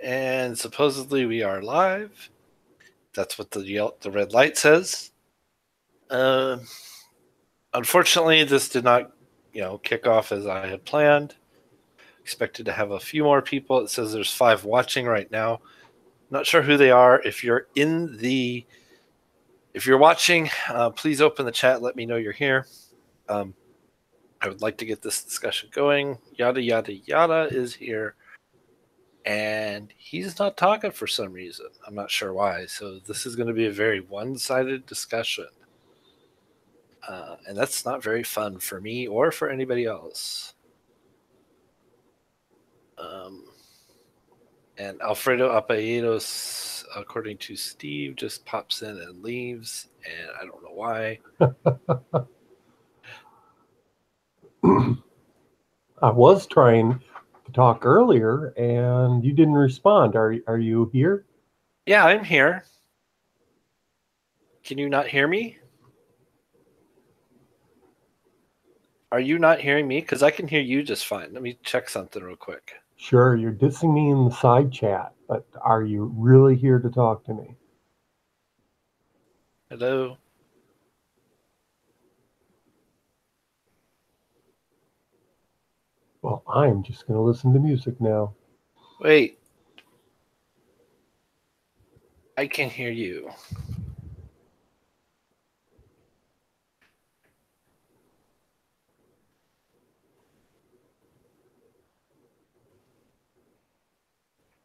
And supposedly we are live. That's what the red light says. Unfortunately, this did not, kick off as I had planned. Expected to have a few more people. It says there's 5 watching right now. Not sure who they are. If you're watching, please open the chat. Let me know you're here. I would like to get this discussion going. Yada yada yada is here, and he's not talking for some reason. I'm not sure why. So this is going to be a very one-sided discussion, and that's not very fun for me or for anybody else. And Alfredo Apaitos, according to Steve, just pops in and leaves, and I don't know why. I was trying to talk earlier, and you didn't respond. Are you here? Yeah, I'm here. Can you not hear me? Are you not hearing me? Because I can hear you just fine. Let me check something real quick. Sure, you're dissing me in the side chat, but are you really here to talk to me? Hello? Well, I'm just going to listen to music now. Wait. I can hear you.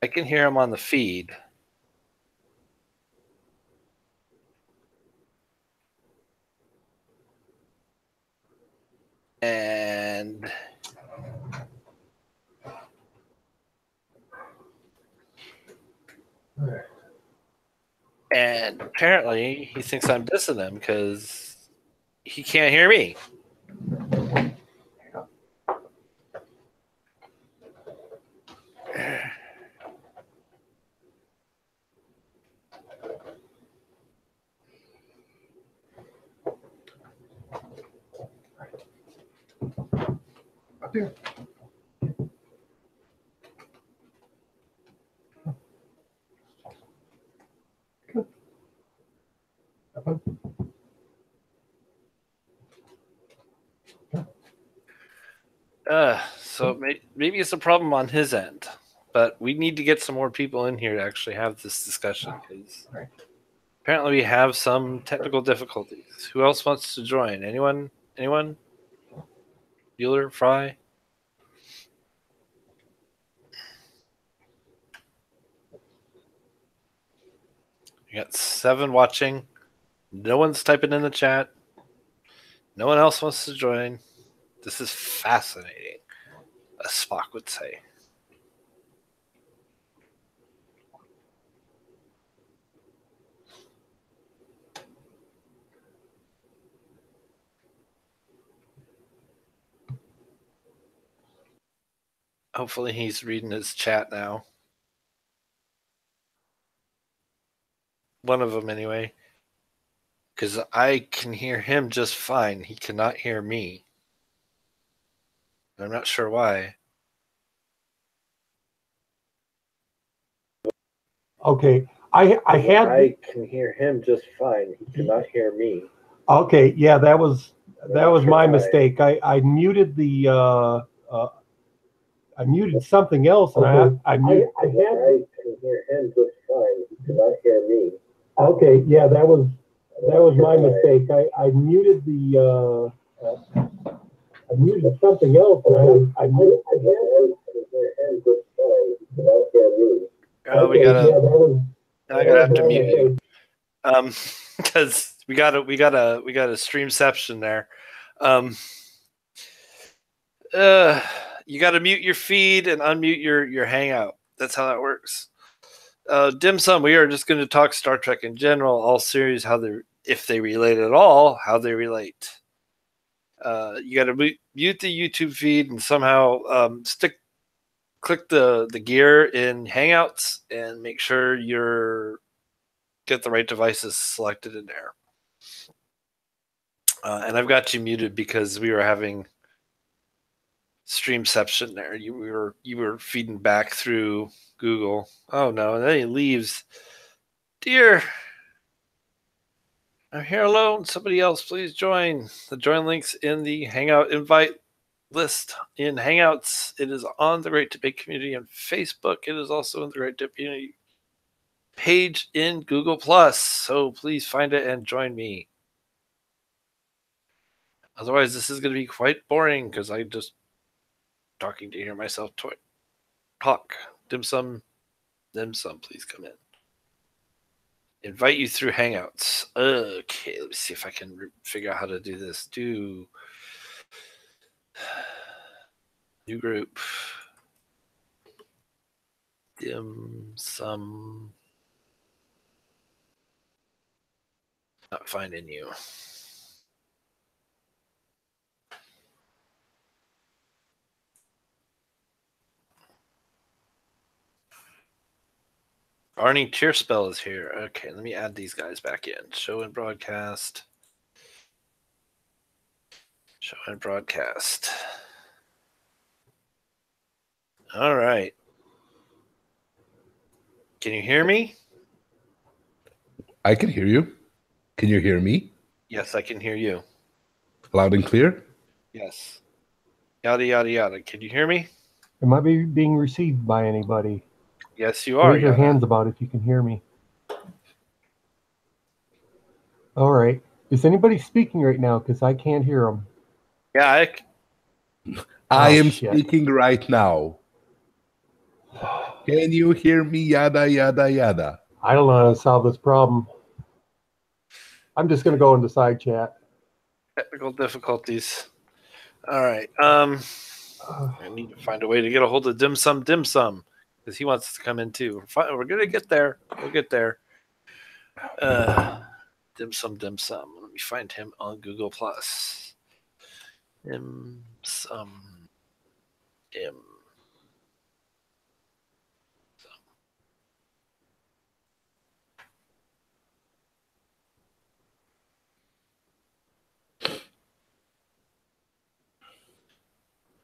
I can hear him on the feed. And apparently he thinks I'm dissing him because he can't hear me. So maybe it's a problem on his end, but we need to get some more people in here to actually have this discussion because apparently we have some technical difficulties. Who else wants to join? Anyone? Bueller, Fry? We got 7 watching. No one's typing in the chat. No one else wants to join. This is fascinating, as Spock would say. Hopefully he's reading his chat now. One of them, anyway. Because I can hear him just fine. He cannot hear me. I'm not sure why. Okay, I can hear him just fine. He cannot hear me. Okay, yeah, that was my mistake. I muted the I muted something else, and I muted. I can hear him just fine. He cannot hear me. Okay, yeah, that was my mistake. I muted the I muted something else, and I muted. I can hear him just fine. He cannot hear me. I gotta have to mute you. Because we got a streamception there. You got to mute your feed and unmute your hangout. That's how that works. Dim Sum, we are just going to talk Star Trek in general, all series, if they relate at all, how they relate. You got to mute the YouTube feed and somehow click the gear in Hangouts and make sure get the right devices selected in there. And I've got you muted because we were having streamception there. You were feeding back through Google. Oh no, and then he leaves. Dear, I'm here alone. Somebody else, please join. The join link's in the Hangout invite list in Hangouts. It is on the Great Debate Community on Facebook. It is also in the Great Debate Community page in Google Plus. So please find it and join me. Otherwise, this is going to be quite boring because I just talking to hear myself talk. Dim sum, please come in. Invite you through Hangouts. Okay, let me see if I can figure out how to do this. Do new group. Dim sum. Not finding you. Arnie Cheerspell is here. Okay, let me add these guys back in. Show and broadcast. Show and broadcast. All right. Can you hear me? I can hear you. Can you hear me? Yes, I can hear you. Loud and clear? Yes. Yada, yada, yada. Can you hear me? Am I being received by anybody? Yes, you are. Raise your hands about if you can hear me. All right. Is anybody speaking right now? Because I can't hear them. Yeah, I am speaking right now. Can you hear me? Yada, yada, yada. I don't know how to solve this problem. I'm just going to go into side chat. Technical difficulties. All right. I need to find a way to get a hold of Dim Sum because he wants to come in too. We're going to get there. We'll get there. Dim Sum. Let me find him on Google Plus. Dim Sum. Dim.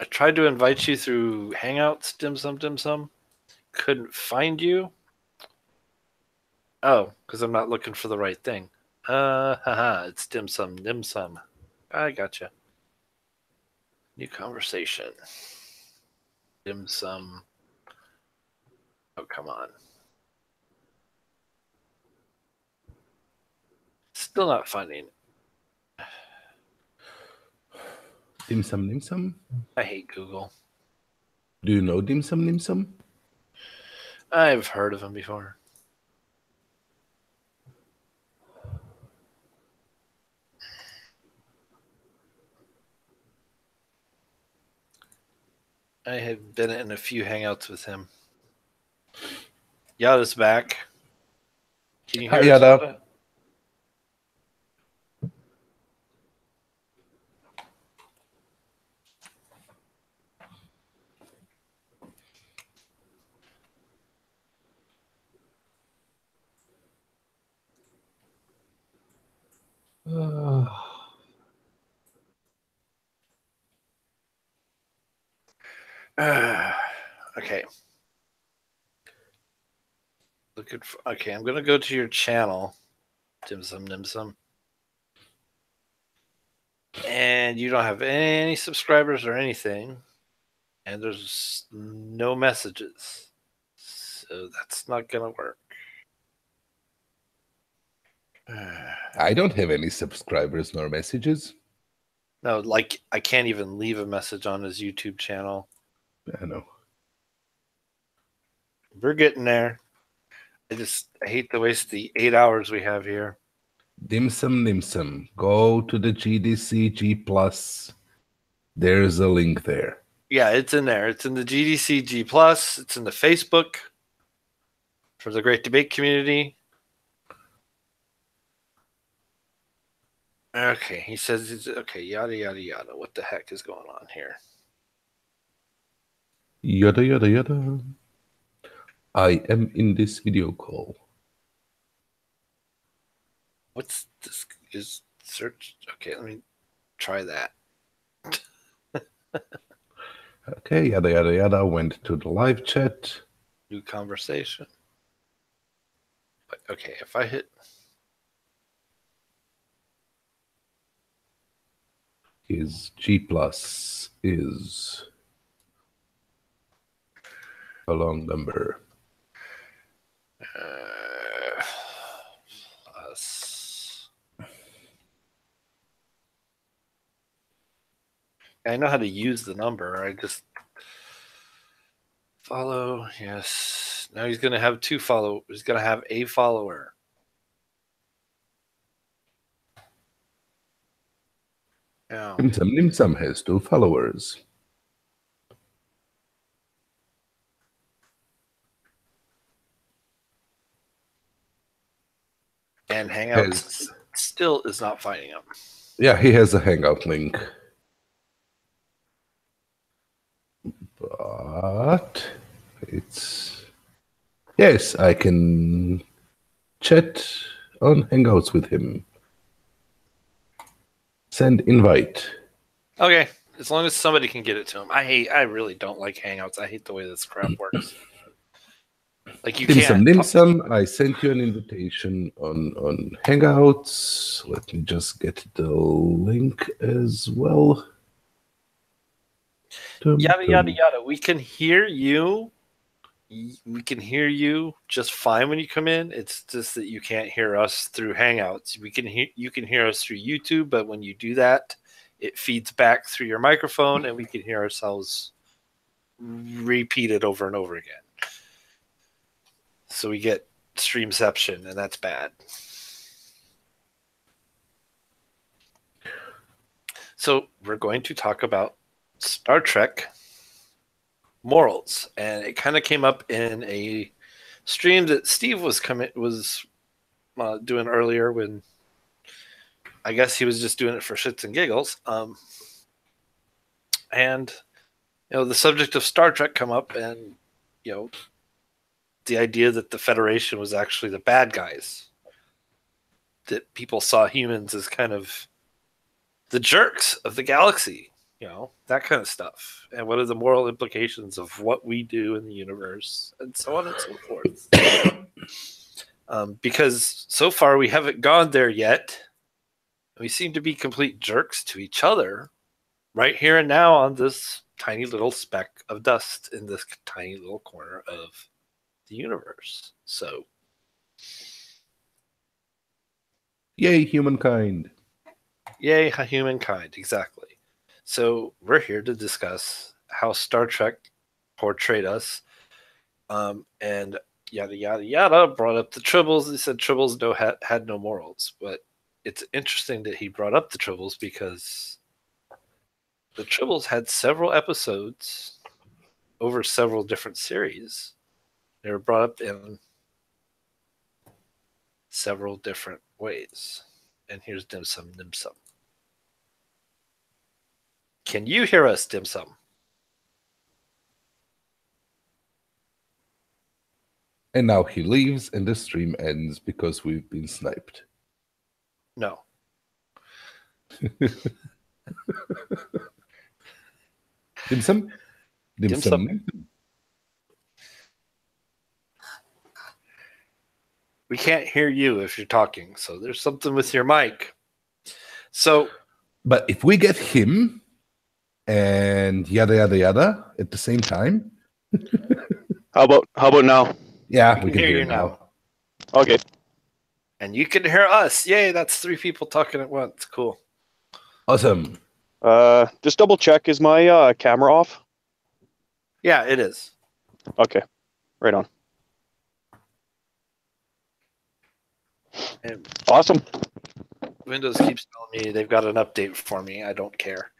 I tried to invite you through Hangouts, Dim Sum. Couldn't find you. Oh, because I'm not looking for the right thing. It's Dim Sum. I gotcha. New conversation. Dim Sum. Oh, come on. Still not finding. Dim Sum? I hate Google. Do you know Dim Sum? I've heard of him before. I have been in a few hangouts with him. Yada's back. Can you hear Hi, Yada? Okay. Okay, I'm gonna go to your channel, Dim Sum. And you don't have any subscribers or anything. And there's no messages. So that's not gonna work. I don't have any subscribers nor messages. No, like I can't even leave a message on his YouTube channel. I know. We're getting there. I hate to waste the 8 hours we have here. Dim Sum. Go to the GDC G Plus. There's a link there. Yeah, it's in there. It's in the GDC G Plus. It's in the Facebook for the Great Debate Community. Okay, he says it's okay. Yada yada yada. What the heck is going on here? Yada yada yada. I am in this video call. What's this? Is search? Okay, let me try that. Okay, yada yada yada. Went to the live chat. New conversation. But, okay, if I hit. His G plus is a long number. Plus. I know how to use the number. I just follow. Yes. Now he's going to have 2 followers. He's going to have a follower. Yeah. Nimsam has 2 followers. And Hangout still is not finding him. Yeah, he has a Hangout link. But it's... Yes, I can chat on Hangouts with him. Send invite. Okay, as long as somebody can get it to him. I really don't like Hangouts. I hate the way this crap works. Like you can't. Nimsam, I sent you an invitation on Hangouts. Let me just get the link as well. Yada yada yada. We can hear you. We can hear you just fine when you come in. It's just that you can't hear us through Hangouts. You can hear us through YouTube, but when you do that, it feeds back through your microphone, and we can hear ourselves repeated over and over again. So we get streamception, and that's bad. So we're going to talk about Star Trek morals, and it kind of came up in a stream that Steve was doing earlier when I guess he was just doing it for shits and giggles. And the subject of Star Trek come up, and the idea that the Federation was actually the bad guys, that people saw humans as kind of the jerks of the galaxy, that kind of stuff. And what are the moral implications of what we do in the universe, and so on and so forth. Because so far we haven't gone there yet. We seem to be complete jerks to each other right here and now on this tiny little speck of dust in this tiny little corner of the universe. So, yay, humankind. Yay, humankind, exactly. So we're here to discuss how Star Trek portrayed us, and yada, yada, yada, brought up the Tribbles. He said Tribbles had no morals, but it's interesting that he brought up the Tribbles because the Tribbles had several episodes over several different series. They were brought up in several different ways. And here's Dim Sum. Can you hear us, Dim Sum? And now he leaves and the stream ends because we've been sniped. No. Dim Sum? Dim Sum. We can't hear you if you're talking, so there's something with your mic. So, but if we get him and yada yada yada at the same time, how about now? Yeah, we can hear you now. Okay. And you can hear us. Yay, that's 3 people talking at once. Cool. Awesome. Just double check, is my camera off? Yeah, it is. Okay. Right on. And awesome. Windows keeps telling me they've got an update for me. I don't care.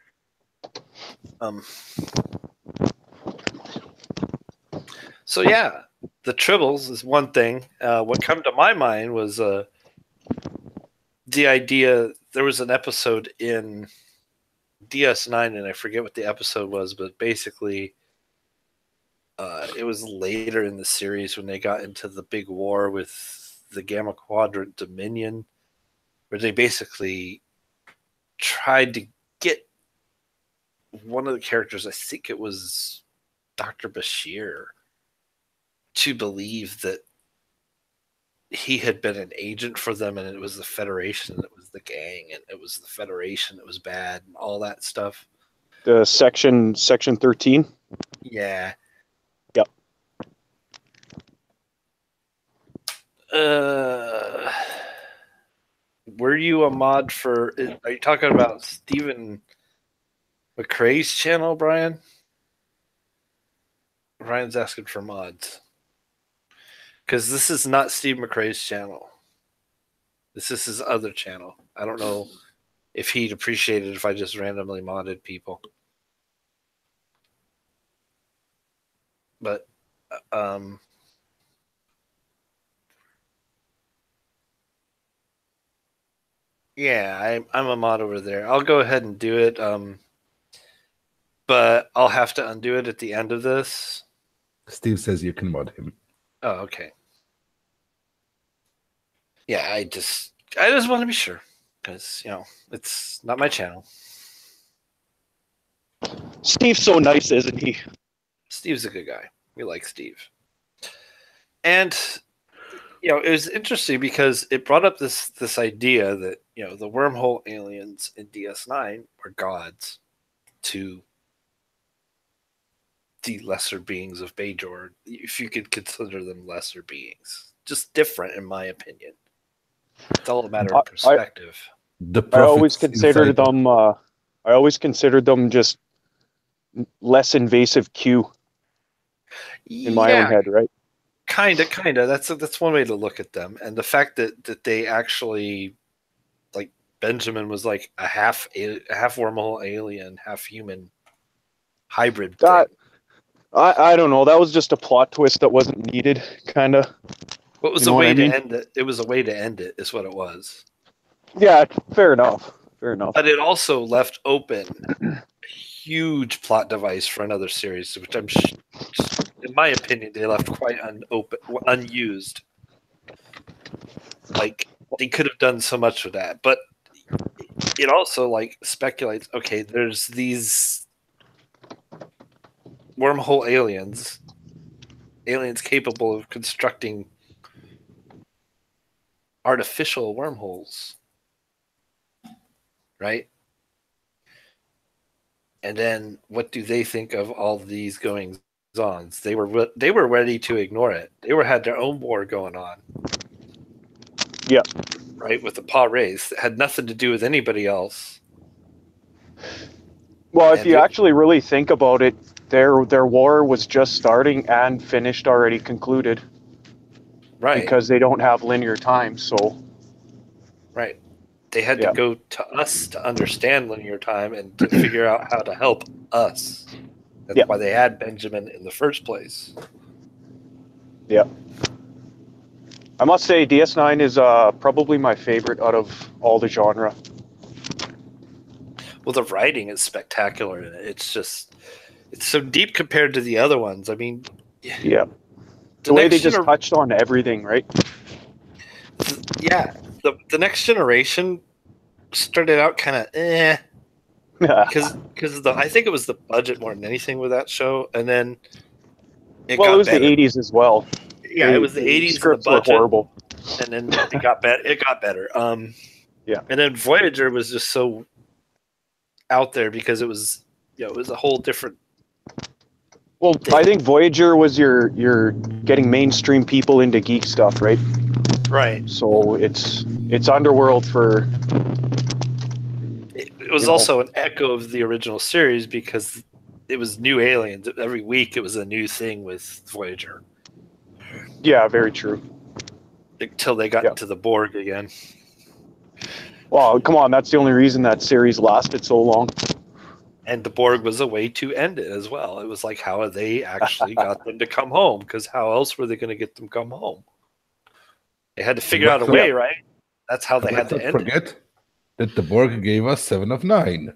So yeah, the Tribbles is one thing. What came to my mind was the idea. There was an episode in DS9, and I forget what the episode was, but basically, it was later in the series when they got into the big war with the Gamma Quadrant Dominion, where they basically tried to get one of the characters, I think it was Dr. Bashir, to believe that he had been an agent for them, and it was the Federation that was the gang, and it was the Federation that was bad, and all that stuff. The section 13. Yeah. Yep. Were you a mod for? Are you talking about Stephen McCrae's channel, Brian? Brian's asking for mods. Because this is not Steve McCrae's channel. This is his other channel. I don't know if he'd appreciate it if I just randomly modded people. But, yeah, I'm a mod over there. I'll go ahead and do it. But I'll have to undo it at the end of this. Steve says you can mod him. Oh, okay. Yeah, I just want to be sure, because it's not my channel. Steve's so nice, isn't he? Steve's a good guy. We like Steve. And it was interesting because it brought up this idea that the wormhole aliens in DS9 were gods to the lesser beings of Bajor, if you could consider them lesser beings. Just different, in my opinion. It's all a matter of perspective. I always considered them just less invasive Q in my own head, right? Kinda. That's one way to look at them. And the fact that they actually, like, Benjamin was like a half wormhole alien, half human hybrid thing. I don't know. That was just a plot twist that wasn't needed, kind of. What was a way to end it? It was a way to end it, is what it was. Yeah, fair enough. But it also left open a huge plot device for another series, which in my opinion, they left quite unused. Like, they could have done so much with that. But it also, like, speculates, okay, there's these wormhole aliens capable of constructing artificial wormholes, right? And then what do they think of all these goings-ons? They were ready to ignore it. They had their own war going on. Yeah. Right, with the paw race. It had nothing to do with anybody else. Well, if you actually really think about it, their war was just starting and finished, already concluded. Right. Because they don't have linear time, so. Right. They had to go to us to understand linear time and to figure out how to help us. That's why they had Benjamin in the first place. Yeah. I must say, DS9 is probably my favorite out of all the genre. Well, the writing is spectacular. It's so deep compared to the other ones. I mean, yeah. The way they just touched on everything, right? Yeah. The next generation started out kind of because I think it was the budget more than anything with that show, and then it was better. The 80s as well. Yeah, it was the 80s. Scripts and the budget were horrible, and then it got better. It got better. Yeah, and then Voyager was just so out there because it was it was a whole different. Well, I think Voyager was your getting mainstream people into geek stuff, right? Right. So it's Underworld for. It was also an echo of the original series because it was new aliens. Every week it was a new thing with Voyager. Yeah, very true. Until they got to the Borg again. Well, come on, that's the only reason that series lasted so long. And the Borg was a way to end it as well. It was like, how they actually got them to come home? Because how else were they going to get them to come home? They had to figure out a way, right? That's how they had to end it. Forget that the Borg gave us 7 of 9.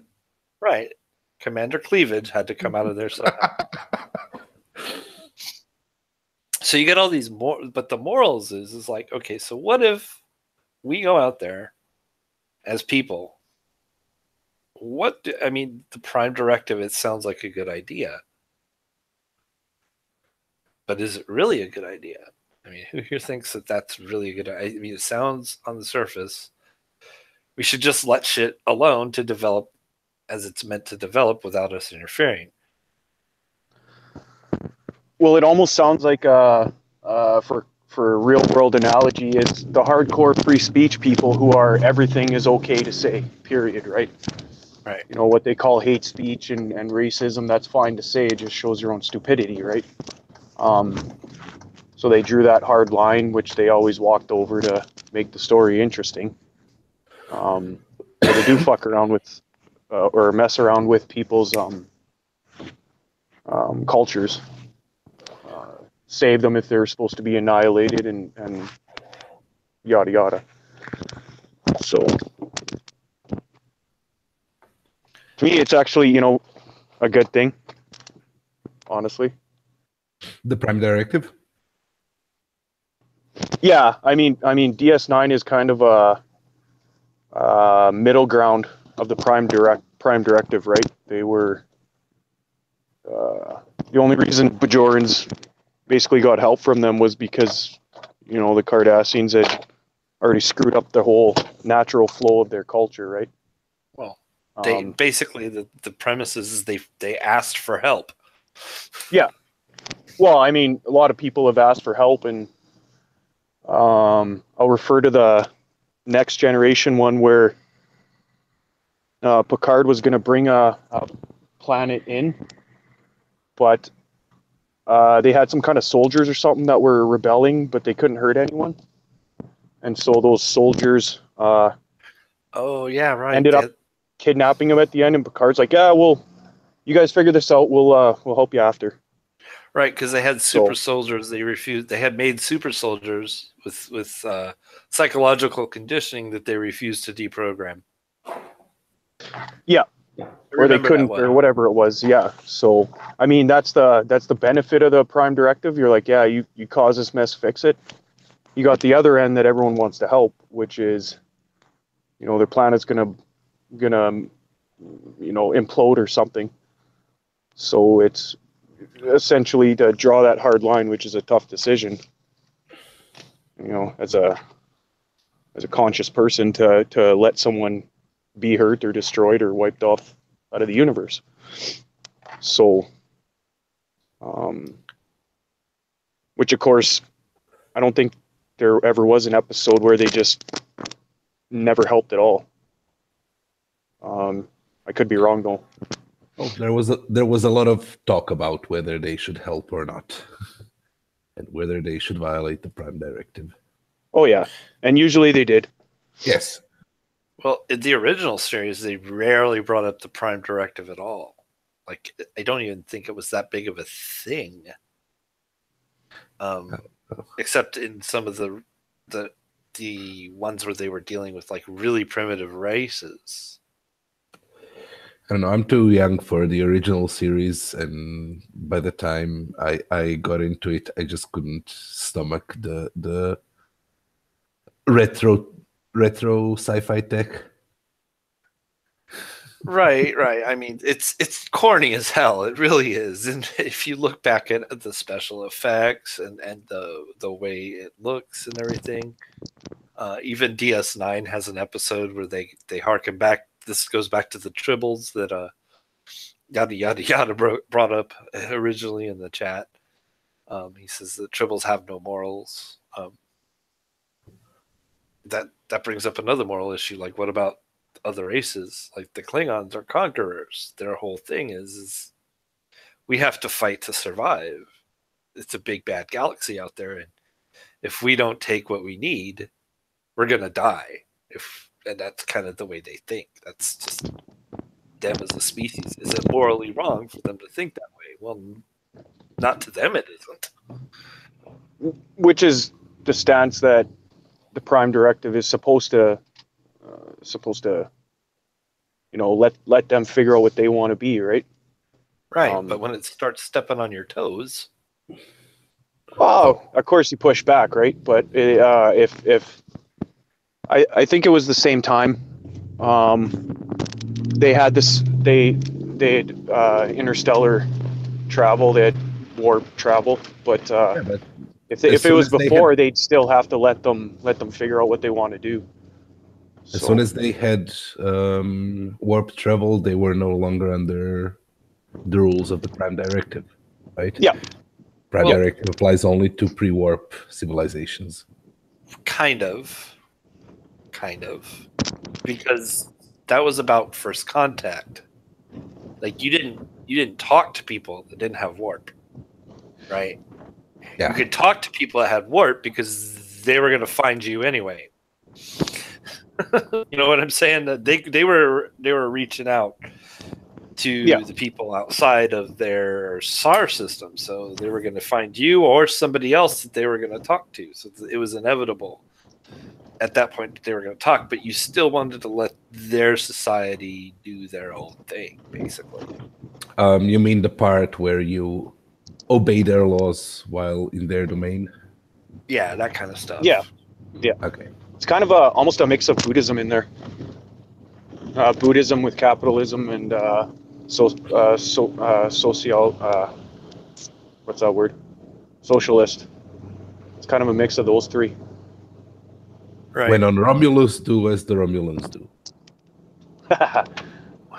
Right. Commander Cleavage had to come out of there somehow. So you get all these but the morals is like, okay, so what if we go out there as people I mean, the Prime Directive, it sounds like a good idea. But is it really a good idea? I mean, who here thinks that that's really a good idea? I mean, it sounds on the surface. We should just let shit alone to develop as it's meant to develop without us interfering. Well, it almost sounds like for a real world analogy, it's the hardcore free speech people who are everything is okay to say, period, right? Right. You know, what they call hate speech and racism, that's fine to say, it just shows your own stupidity, right? So they drew that hard line, which they always walked over to make the story interesting. They do fuck around with, or mess around with people's cultures. Save them if they're supposed to be annihilated and yada yada. So to me, it's actually, you know, a good thing, honestly. The Prime Directive? Yeah, I mean, DS9 is kind of a middle ground of the Prime Directive, right? They were the only reason Bajorans basically got help from them was because, you know, the Cardassians had already screwed up the whole natural flow of their culture, right? Well, they basically the premise is they asked for help. Yeah. Well, I mean, a lot of people have asked for help, and I'll refer to the Next Generation one where Picard was going to bring a planet in, but they had some kind of soldiers or something that were rebelling, but they couldn't hurt anyone. And so those soldiers ended up kidnapping him at the end, and Picard's like, yeah, well, you guys figure this out. We'll help you after. Right, because they had super soldiers. They refused. They had made super soldiers with psychological conditioning that they refused to deprogram. Yeah, or they couldn't, or whatever it was. Yeah. So I mean, that's the benefit of the Prime Directive. You're like, yeah, you cause this mess, fix it. You got the other end that everyone wants to help, which is, you know, their planet's gonna you know, implode or something. So it's essentially to draw that hard line, which is a tough decision, you know, as a conscious person to let someone be hurt or destroyed or wiped off out of the universe. So, which of course, I don't think there ever was an episode where they just never helped at all. I could be wrong though. Oh, there was a lot of talk about whether they should help or not, and whether they should violate the Prime Directive. Oh yeah, and usually they did. Yes. Well, in the original series, they rarely brought up the Prime Directive at all. Like, I don't even think it was that big of a thing. Except in some of the ones where they were dealing with like really primitive races. I don't know, I'm too young for the original series, and by the time I got into it, I just couldn't stomach the retro sci-fi tech. Right. I mean, it's corny as hell. It really is. And if you look back at the special effects and the way it looks and everything, even DS9 has an episode where they harken back. This goes back to the tribbles that yada yada yada brought up originally in the chat. He says the tribbles have no morals. That brings up another moral issue. Like, what about other races? Like the Klingons are conquerors. Their whole thing is we have to fight to survive. It's a big bad galaxy out there, and if we don't take what we need, we're gonna die. And that's kind of the way they think. That's just them as a species. Is it morally wrong for them to think that way? Well, not to them it isn't. Which is the stance that the Prime Directive is supposed to, you know, let them figure out what they want to be, right? Right, but when it starts stepping on your toes, oh, of course you push back, right? But if I think it was the same time, they had this. They had interstellar travel. They had warp travel, but but if it was before, they'd still have to let them figure out what they want to do. As soon as they had warp travel, they were no longer under the rules of the Prime Directive, right? Yeah. Prime Directive applies only to pre-warp civilizations. Kind of. Because that was about first contact. Like you didn't talk to people that didn't have warp, right? Yeah. You could talk to people that had warp because they were going to find you anyway. You know what I'm saying? That they were reaching out to the people outside of their SAR system, so they were going to find you or somebody else that they were going to talk to. So it was inevitable at that point that they were going to talk, but you still wanted to let their society do their own thing, basically. You mean the part where you obey their laws while in their domain? Yeah, that kind of stuff. Yeah. Okay. It's kind of almost a mix of Buddhism in there. Buddhism with capitalism and social. What's that word? Socialist. It's kind of a mix of those three. Right. When on Romulus, do as the Romulans do.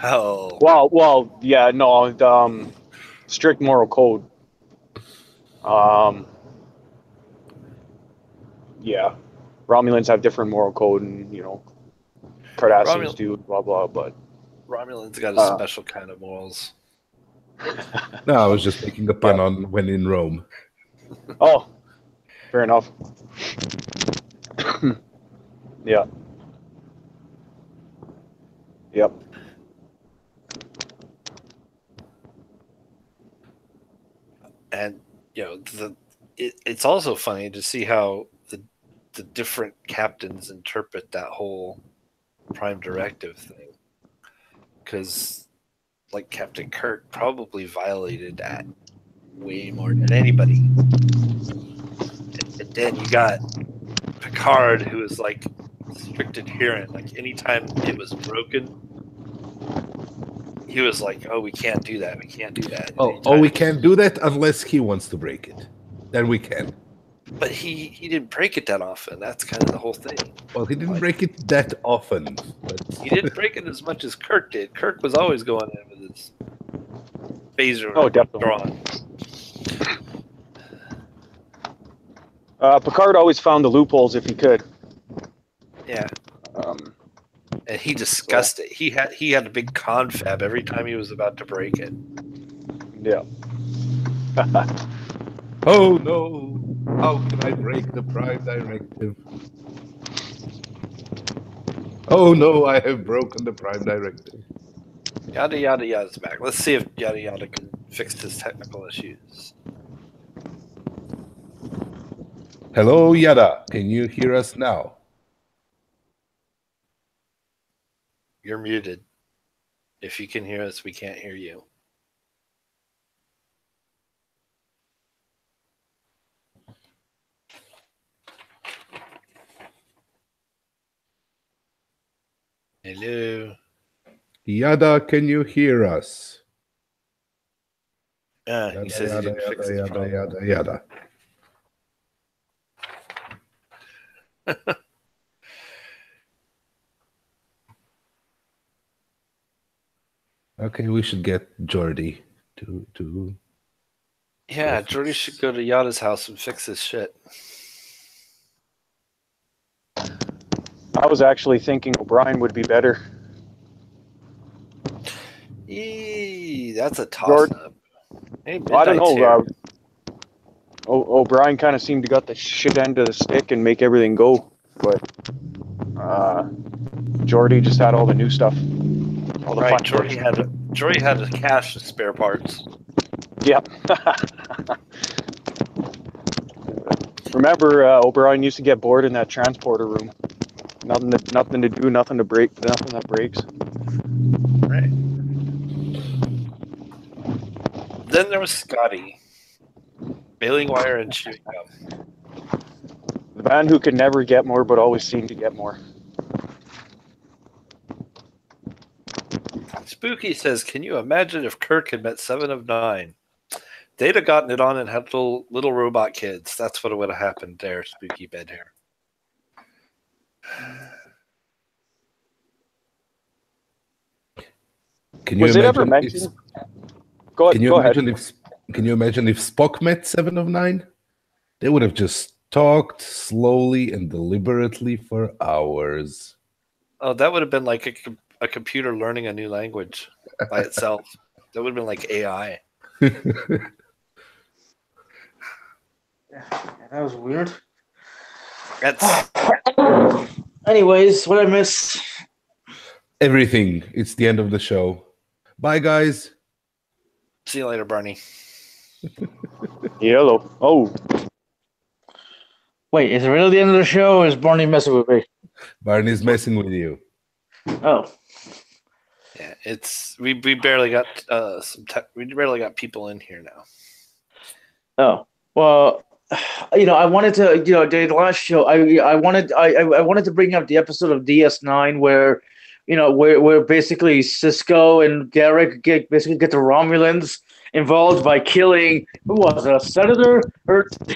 Well, yeah, no, strict moral code. Yeah, Romulans have different moral code, and Cardassians do, blah blah. But Romulans got a special kind of morals. No, I was just making a pun on when in Rome. Oh, fair enough. Yeah. Yep. And it's also funny to see how the different captains interpret that whole Prime Directive thing, because like Captain Kirk probably violated that way more than anybody. And then you got Picard, who is like strict adherent. Like anytime it was broken, he was like, "Oh, we can't do that. We can't do that." We can't do that unless he wants to break it. Then we can. But he didn't break it that often. That's kind of the whole thing. Well, he didn't break it that often. But he didn't break it as much as Kirk did. Kirk was always going in with his phaser drawn. Picard always found the loopholes if he could. Yeah. And he discussed it. He had a big confab every time he was about to break it. Yeah. Oh no! How can I break the Prime Directive? Oh no, I have broken the Prime Directive. Yada yada yada's back. Let's see if yada yada can fix his technical issues. Hello, Yada. Can you hear us now? You're muted. If you can hear us, we can't hear you. Hello. Yada, can you hear us? He says he didn't fix his problem. Yada. Okay, we should get Jordy to. Yeah, Jordy should go to Yada's house and fix his shit. I was actually thinking O'Brien would be better. That's a toss-up. Hey, I don't know. O'Brien kind of seemed to got the shit end of the stick and make everything go, but Jordy just had all the new stuff. All the fun Jordy had a cache of spare parts. Yeah. Remember, O'Brien used to get bored in that transporter room. Nothing to do, nothing that breaks. Right. Then there was Scotty. Baling wire and chewing gum. The man who could never get more but always seemed to get more. Spooky says, "Can you imagine if Kirk had met 7 of 9? They'd have gotten it on and had little robot kids. That's what would have happened there, Spooky Bed Hair." Can you Was it imagine ever mentioned? Go ahead. Can you imagine if Spock met 7 of 9? They would have just talked slowly and deliberately for hours. Oh, that would have been like a computer learning a new language by itself. That would have been like AI. That was weird. That's Anyways, what I miss? Everything. It's the end of the show. Bye, guys. See you later, Barney. Yellow. Oh, Wait, is it really the end of the show, or is Barney messing with me? Barney's messing with you. Oh, Yeah, it's we barely got we barely got people in here now. oh. Well, I wanted to, the last show, I wanted to bring up the episode of DS9 where, where basically Cisco and Garrick get the Romulans involved by killing, who was it, a senator? Or they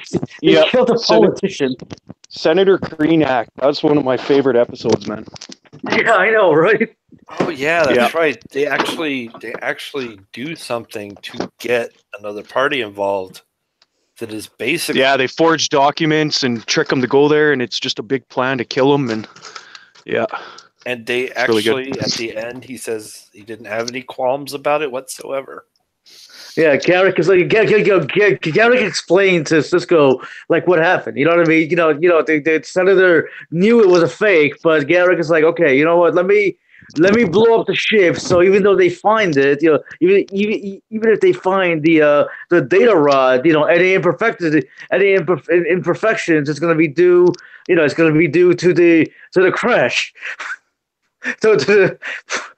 killed a politician. Senator Kreenak. That's one of my favorite episodes, man. Yeah, I know, right? Oh yeah, that's right. They actually do something to get another party involved. That is basically Yeah, they forge documents and trick them to go there, and it's just a big plan to kill them. And and they really actually at the end he says he didn't have any qualms about it whatsoever. Yeah, Garrick is like Garrick explained to Cisco like what happened. You know what I mean? The senator knew it was a fake, but Garrick is like, okay, you know what? Let me blow up the ship. So even though they find it, even if they find the data rod, any imperfections, it's going to be due. It's going to be due to the crash.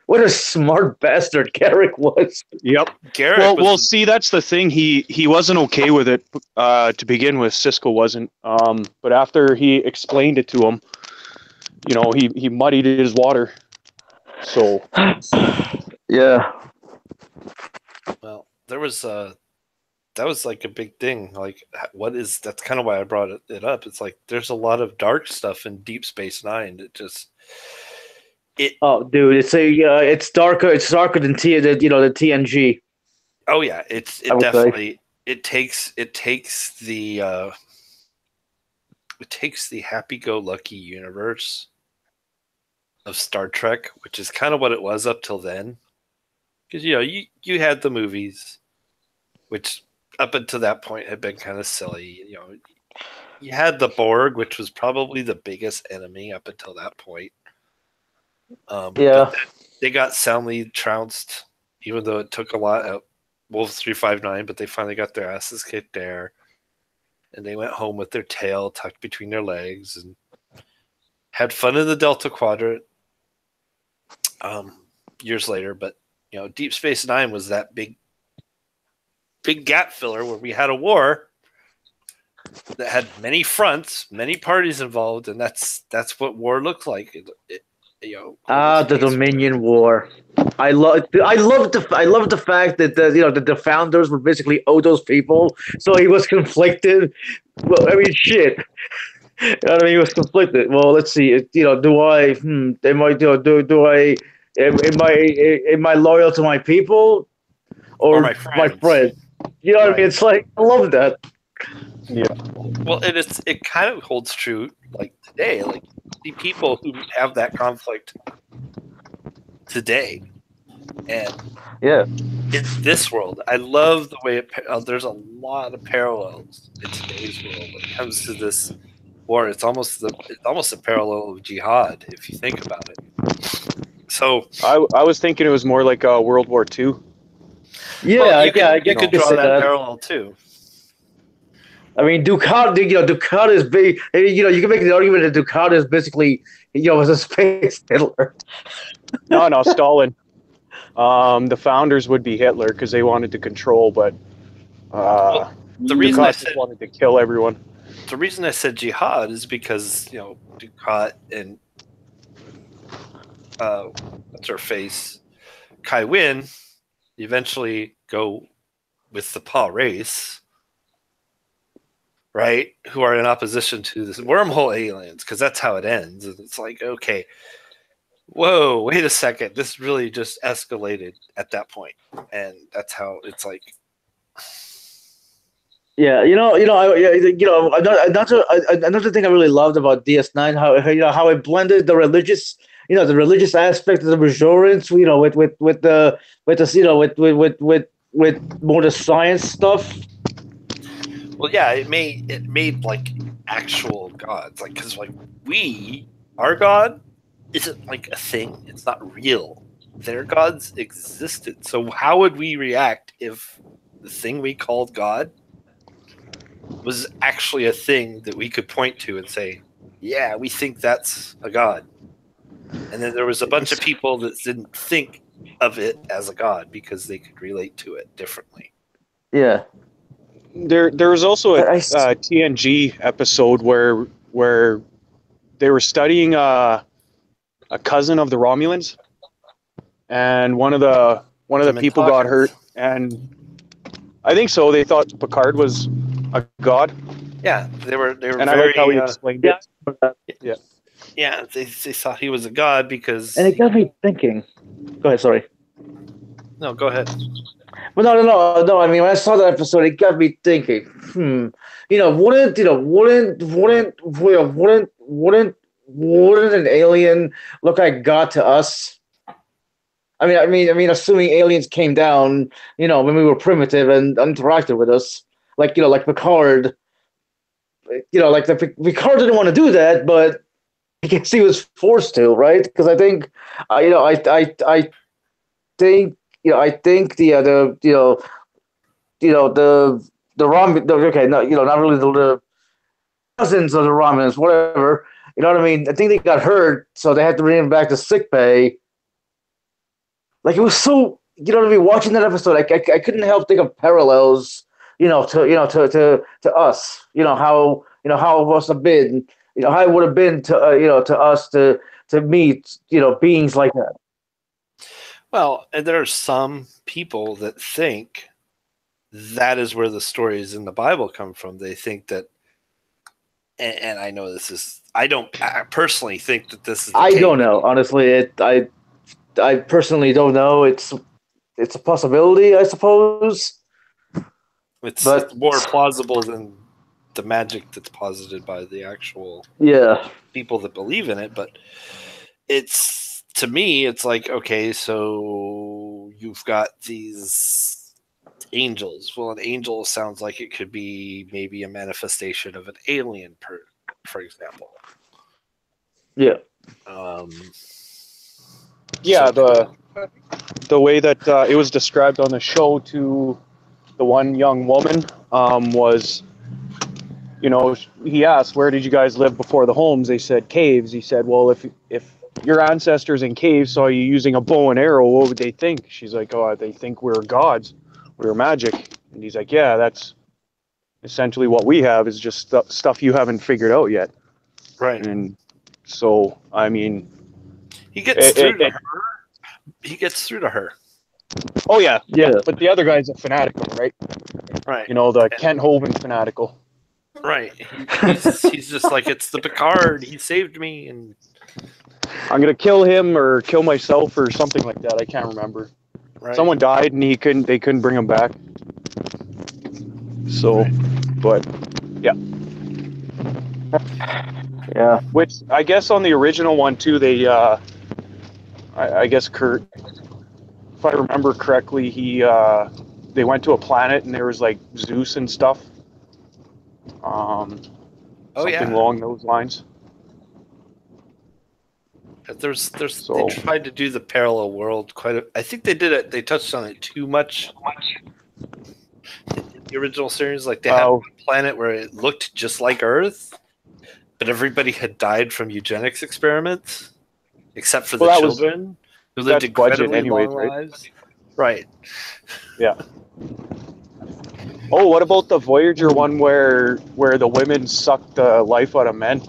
What a smart bastard Garrick was. Yep. Garrick Well, see, that's the thing. He wasn't okay with it to begin with. Cisco wasn't. But after he explained it to him, he muddied his water. So Yeah. Well, that was like a big thing. Like, that's kind of why I brought it up. It's like there's a lot of dark stuff in Deep Space Nine. Oh, dude, it's darker. It's darker than the TNG. Oh yeah, it definitely takes the happy-go-lucky universe of Star Trek, which is kind of what it was up till then. Because you had the movies, which up until that point had been kind of silly. You had the Borg, which was probably the biggest enemy up until that point. But they got soundly trounced, even though it took a lot at Wolf 359, but they finally got their asses kicked there. And they went home with their tail tucked between their legs and had fun in the Delta Quadrant years later. But, Deep Space Nine was that big gap filler where we had a war that had many fronts, many parties involved, and that's what war looked like. The Dominion War. I love the fact that the founders were basically Odo's people, so he was conflicted. Well, I mean, shit. He was conflicted. Well, let's see. Am I loyal to my people or my friend? You know what I mean? It's like, I love that. Yeah. Well, it kind of holds true like today. Like the people who have that conflict today, and in this world, I love the way there's a lot of parallels in today's world when it comes to this war. It's almost a parallel of jihad if you think about it. So I was thinking it was more like World War II. Yeah, you could draw that parallel too. I mean, Ducat is big. You can make the argument that Ducat is basically, was a space Hitler. No, Stalin. The founders would be Hitler because they wanted to control, but the reason I said wanted to kill everyone. The reason I said jihad is because Ducat and what's her face Kai win, eventually go with the paw race, right? Who are in opposition to this wormhole aliens, because that's how it ends. And it's like, okay, whoa, wait a second. This really just escalated at that point. And that's how it's like. Yeah, another thing I really loved about DS9, how it blended the religious, the religious aspect of the Bajorans, with more the science stuff. Well, yeah, it made like actual gods, like, because like our god isn't like a thing. It's not real. Their gods existed. So how would we react if the thing we called God was actually a thing that we could point to and say, yeah, we think that's a god? And then there was a bunch of people that didn't think of it as a god because they could relate to it differently. Yeah. There was also a TNG episode where they were studying a cousin of the Romulans, and one of the people got hurt, and I think so. They thought Picard was a god. Yeah, they were. And I like how he explained it. Yeah. Yeah, they thought he was a god because. And it got me thinking. Go ahead. Sorry. No, go ahead. Well, no. I mean, when I saw that episode, it got me thinking. Wouldn't an alien look like God to us? I mean, assuming aliens came down, when we were primitive and interacted with us, like Picard. Picard didn't want to do that, but I guess he was forced to, right? Because I think, I think not really the cousins of the Romulans, whatever. You know what I mean? I think they got hurt, so they had to bring him back to sickbay. Like, it was so, watching that episode, I couldn't help think of parallels, to us. How it must have been, how it would have been to, to us to meet, beings like that. Well, and there are some people that think that is where the stories in the Bible come from. They think that, and I know this is, I personally think that this is. I don't know, honestly. I personally don't know. It's a possibility, I suppose. It's more plausible than the magic that's posited by the actual people that believe in it. But it's, to me, it's like, okay, so you've got these angels. Well, an angel sounds like it could be maybe a manifestation of an alien, for example. Yeah. Yeah, the way that it was described on the show to the one young woman was, he asked, where did you guys live before the homes? They said caves. He said, well, if your ancestors in caves saw you using a bow and arrow, what would they think? She's like, oh, they think we're gods. We're magic. And he's like, yeah, that's essentially what we have, is just stuff you haven't figured out yet. Right. And so, I mean... He gets through to her. He gets through to her. Oh, yeah. But the other guy's a fanatical, right? Right. The Kent Hovind fanatical. Right. He's just like, it's the Picard. He saved me, and I'm gonna kill him or kill myself or something like that. I can't remember. Right. Someone died and they couldn't bring him back. So, but yeah. Yeah. Which I guess on the original one too, they I guess Kurt, if I remember correctly, they went to a planet and there was like Zeus and stuff. Something along those lines. They tried to do the parallel world I think they did it. They touched on it too much. In the original series, like they had a planet where it looked just like Earth, but everybody had died from eugenics experiments, except for the children who lived incredibly long lives. Right. Yeah. Oh, what about the Voyager one where the women suck the life out of men?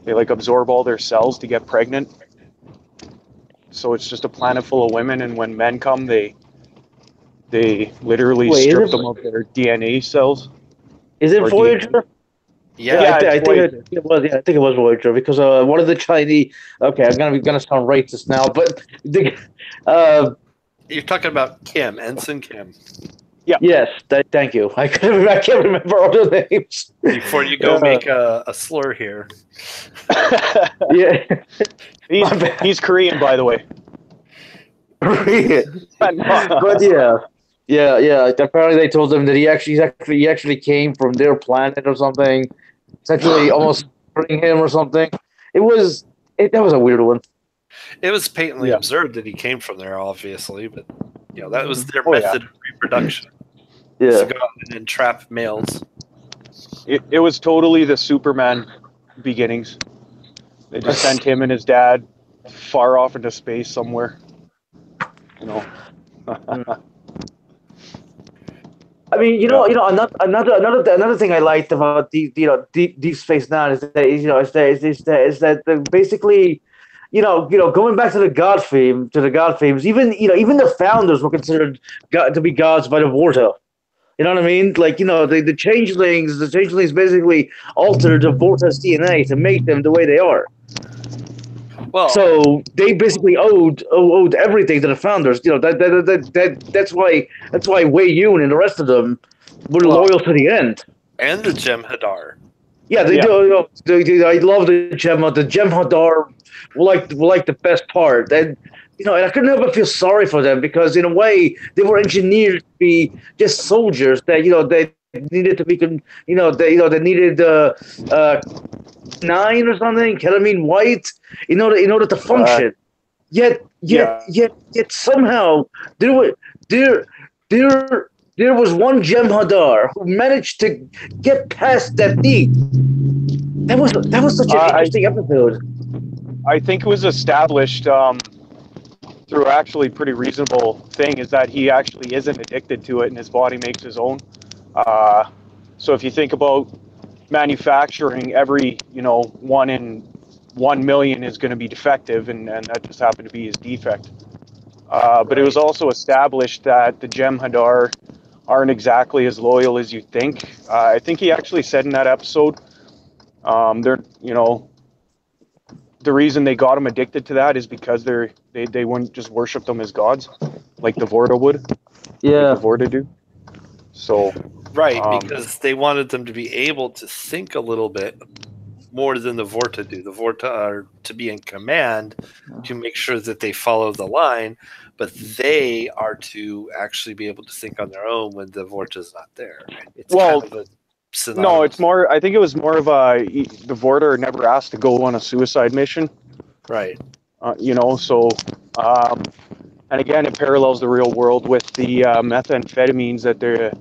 They like absorb all their cells to get pregnant. So it's just a planet full of women, and when men come, they literally Wait, strip them of their DNA cells. Is it Or Voyager? Yeah. Yeah, I it's think Voyager. it was. Yeah, I think it was Voyager because one of the Chinese. Okay, I'm gonna sound racist now, but You're talking about Kim, Ensign Kim. yes, thank you. I can't remember all the names. Before you go make a slur here. Yeah, he's Korean, by the way. but yeah. Apparently, they told him that he actually came from their planet or something. Essentially, almost hurting him or something. That was a weird one. It was patently Yeah. absurd that he came from there, obviously, but that was their Oh, method of reproduction. Yeah. To go out and entrap males. It was totally the Superman beginnings. They just sent him and his dad far off into space somewhere. I mean, another thing I liked about Deep Space Nine is that basically, going back to the God themes, even the founders were considered to be gods by the Vorta. You know what I mean? Like, the changelings basically altered the Vorta's DNA to make them the way they are. Well, so they basically owed everything to the founders. That's why Wei Yun and the rest of them were loyal to the end. And the Jem'Hadar. Yeah, they do. I love the Jem'Hadar. The Jem'Hadar were like the best part, and and I couldn't help but feel sorry for them because in a way they were engineered to be just soldiers that they needed to be they needed 9 or something, ketamine white, in order to function. Yet somehow there was one Jem'Hadar who managed to get past that need. That was such an interesting episode. I think it was established through actually pretty reasonable thing is that he actually isn't addicted to it and his body makes his own. So if you think about manufacturing, every 1 in 1 million is going to be defective, and that just happened to be his defect. But it was also established that the Jem'Hadar aren't exactly as loyal as you think. I think he actually said in that episode, they're the reason they got him addicted to that is because they wouldn't just worship them as gods like the Vorta would. Yeah, like the Vorta do. So right, because they wanted them to be able to think a little bit more than the Vorta do. The Vorta are to be in command to make sure that they follow the line, but they are to actually be able to think on their own when the Vorta's not there. It's kind of a synonymous. No, it's more. I think it was more of the Vorta are never asked to go on a suicide mission, right? So, and again, it parallels the real world with the methamphetamines that the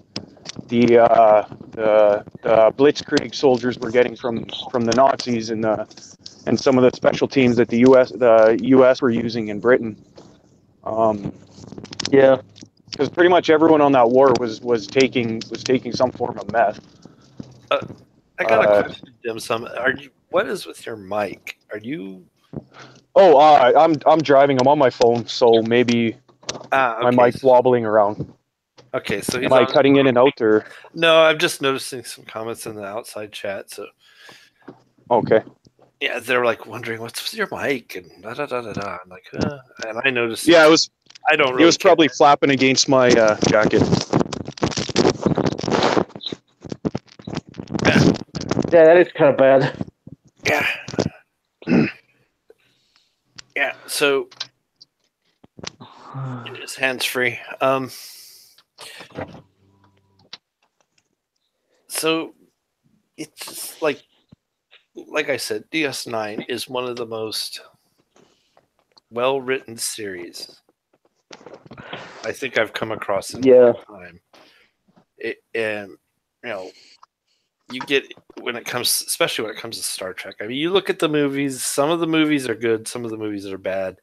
Blitzkrieg soldiers were getting from the Nazis and some of the special teams that the U.S. were using in Britain. Yeah, because pretty much everyone on that war was taking some form of meth. I got a question, Dim Sum. What is with your mic? Are you? Oh, I'm driving. I'm on my phone, so maybe my mic's wobbling around. Okay, so am I cutting in and out, or? No, I'm just noticing some comments in the outside chat. So. Okay. Yeah, they're like wondering what's with your mic and da da da da da. I'm like, and I noticed. Yeah, it was. I don't. Really it was probably flapping against my jacket. Yeah, that is kind of bad. Yeah. Yeah. So it's hands free. So it's just like I said, DS9 is one of the most well-written series I think I've come across in a long time. You get especially when it comes to Star Trek. I mean, you look at the movies. Some of the movies are good. Some of the movies are bad.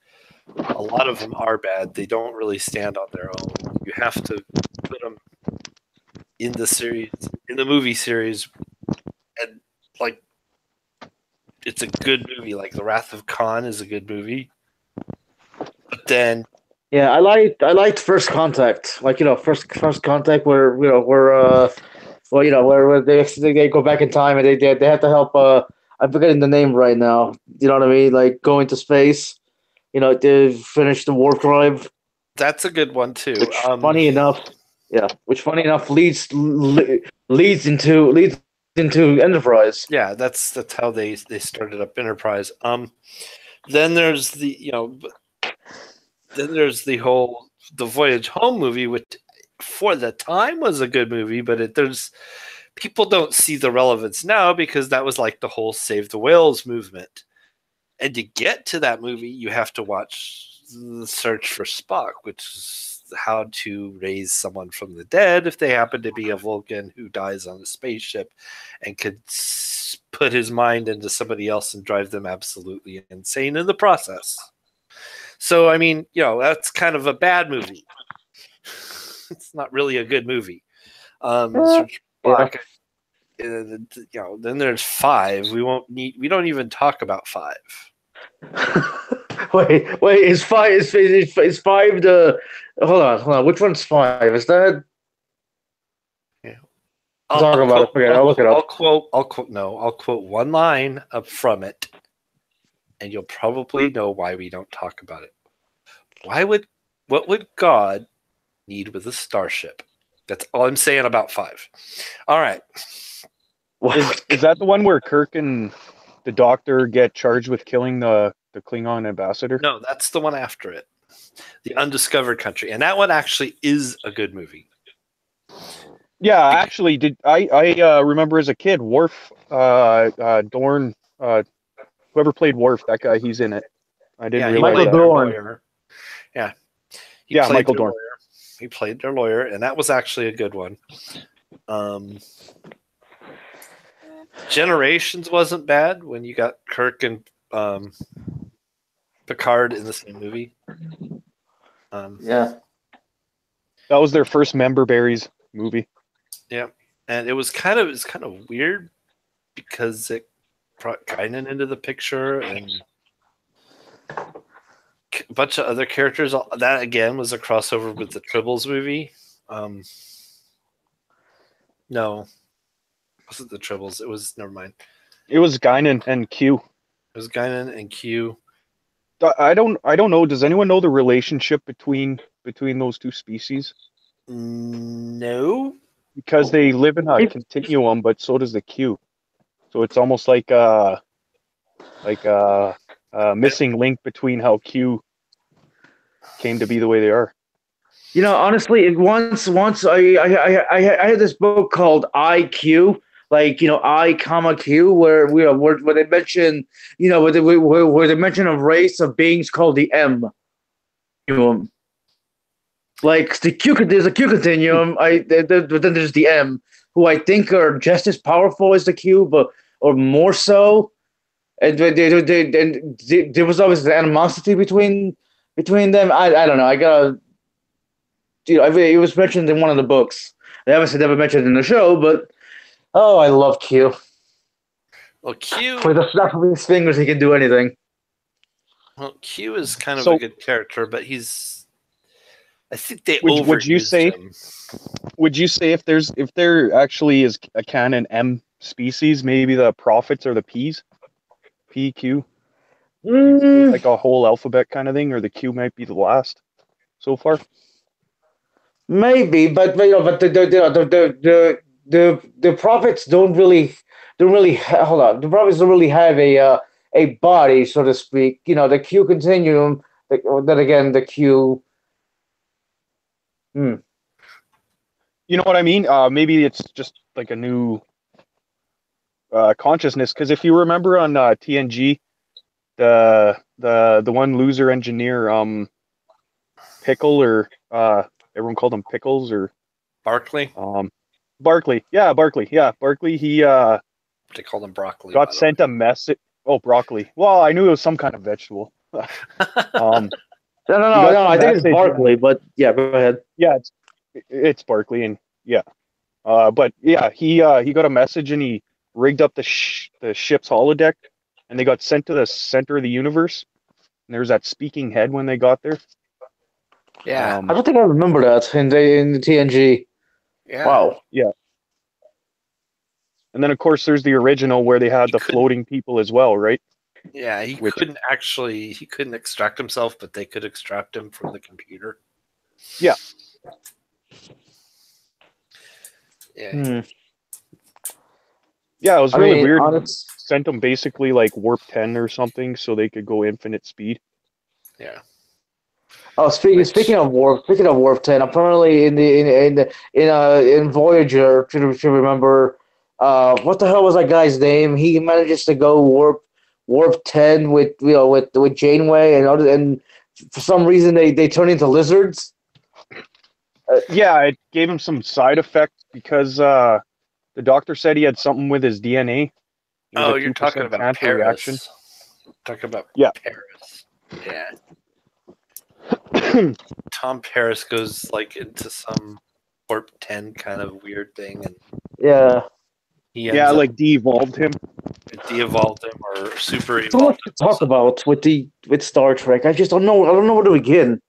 A lot of them are bad. They don't really stand on their own. You have to put them in the movie series, and like it's a good movie. Like The Wrath of Khan is a good movie. But then, yeah, I liked First Contact, like First Contact, where they go back in time and they have to help. I'm forgetting the name right now. You know what I mean? Like going to space. To finish the warp drive. that's a good one too. Which, funny enough, leads into Enterprise. Yeah, that's how they started up Enterprise. Then there's the Voyage Home movie, which for the time was a good movie, but there's people don't see the relevance now because that was like the whole Save the Whales movement. And to get to that movie, you have to watch The Search for Spock, which is how to raise someone from the dead if they happen to be a Vulcan who dies on a spaceship and could put his mind into somebody else and drive them absolutely insane in the process. So, I mean, that's kind of a bad movie. It's not really a good movie. Search for Spock. Then there's 5. We don't even talk about 5. wait, is 5 the hold on, which one's 5? Is that I'll look it up. I'll quote one line up from it and you'll probably know why we don't talk about it. What would God need with a starship? That's all I'm saying about 5. All right. Is that the one where Kirk and the Doctor get charged with killing the Klingon ambassador? No, that's the one after it. The Undiscovered Country. And that one actually is a good movie. Yeah, actually, I remember as a kid, Worf, Dorn, whoever played Worf, that guy, he's in it. I didn't realize Michael Dorn. Yeah. Michael Dorn. He played their lawyer, and that was actually a good one. Generations wasn't bad when you got Kirk and Picard in the same movie. Yeah. That was their first Member Berries movie. Yeah. And it was kind of weird because it brought Guinan into the picture and a bunch of other characters. That again was a crossover with the Tribbles movie. No, it wasn't the Tribbles. It was never mind. It was Guinan and Q. It was Guinan and Q. I don't know. Does anyone know the relationship between those two species? No, because they live in a continuum, but so does the Q. So it's almost like a missing link between how Q came to be the way they are. Honestly, once I had this book called IQ, like I comma Q, where they mention where they mention a race of beings called the M. Like there's a Q continuum. But then there's the M, who I think are just as powerful as the Q, or more so. And there was always the animosity between them. I don't know. I gotta. It was mentioned in one of the books. They obviously never mentioned in the show, but I love Q. Well, Q with the snap of his fingers, he can do anything. Well, Q is kind of a good character, but I think they overused him. Would you say if there actually is a canon M species, maybe the prophets are the P's? P, Q? Like a whole alphabet kind of thing, or the Q might be the last so far? Maybe, but the prophets don't really hold on. The prophets don't really have a body, so to speak. The Q continuum. Then again, the Q. You know what I mean? Maybe it's just like a new consciousness. Because if you remember on TNG, the one loser engineer, Pickle, or everyone called him Pickles, or Barclay. Barclay. Yeah, Barclay. Yeah, Barclay. He they called him broccoli. Got sent a message. Oh, broccoli. Well, I knew it was some kind of vegetable. No. I think it's Barclay, but yeah, go ahead. Yeah, it's Barclay, and yeah, but yeah, he got a message and he rigged up the ship's holodeck, and they got sent to the center of the universe, there's that speaking head when they got there. Yeah. I don't think I remember that in the TNG. Yeah. Wow. Yeah. And then, of course, there's the original where they had the floating people as well, right? Yeah, he couldn't extract himself, but they could extract him from the computer. Yeah. Yeah. Yeah, it was really weird. Honest... Sent them basically like warp 10 or something so they could go infinite speed. Yeah. Oh, speaking of warp 10, apparently in Voyager, if you remember, what the hell was that guy's name? He manages to go warp 10 with Janeway and for some reason they turn into lizards. Yeah, it gave him some side effects because the doctor said he had something with his DNA. Oh, you're talking about Paris. Reaction. Talking about Paris. Yeah. Tom Paris goes like into some warp 10 kind of weird thing, and like de-evolved him. De-evolved him or super evolved. So much to talk about with Star Trek. I just don't know. I don't know where to begin.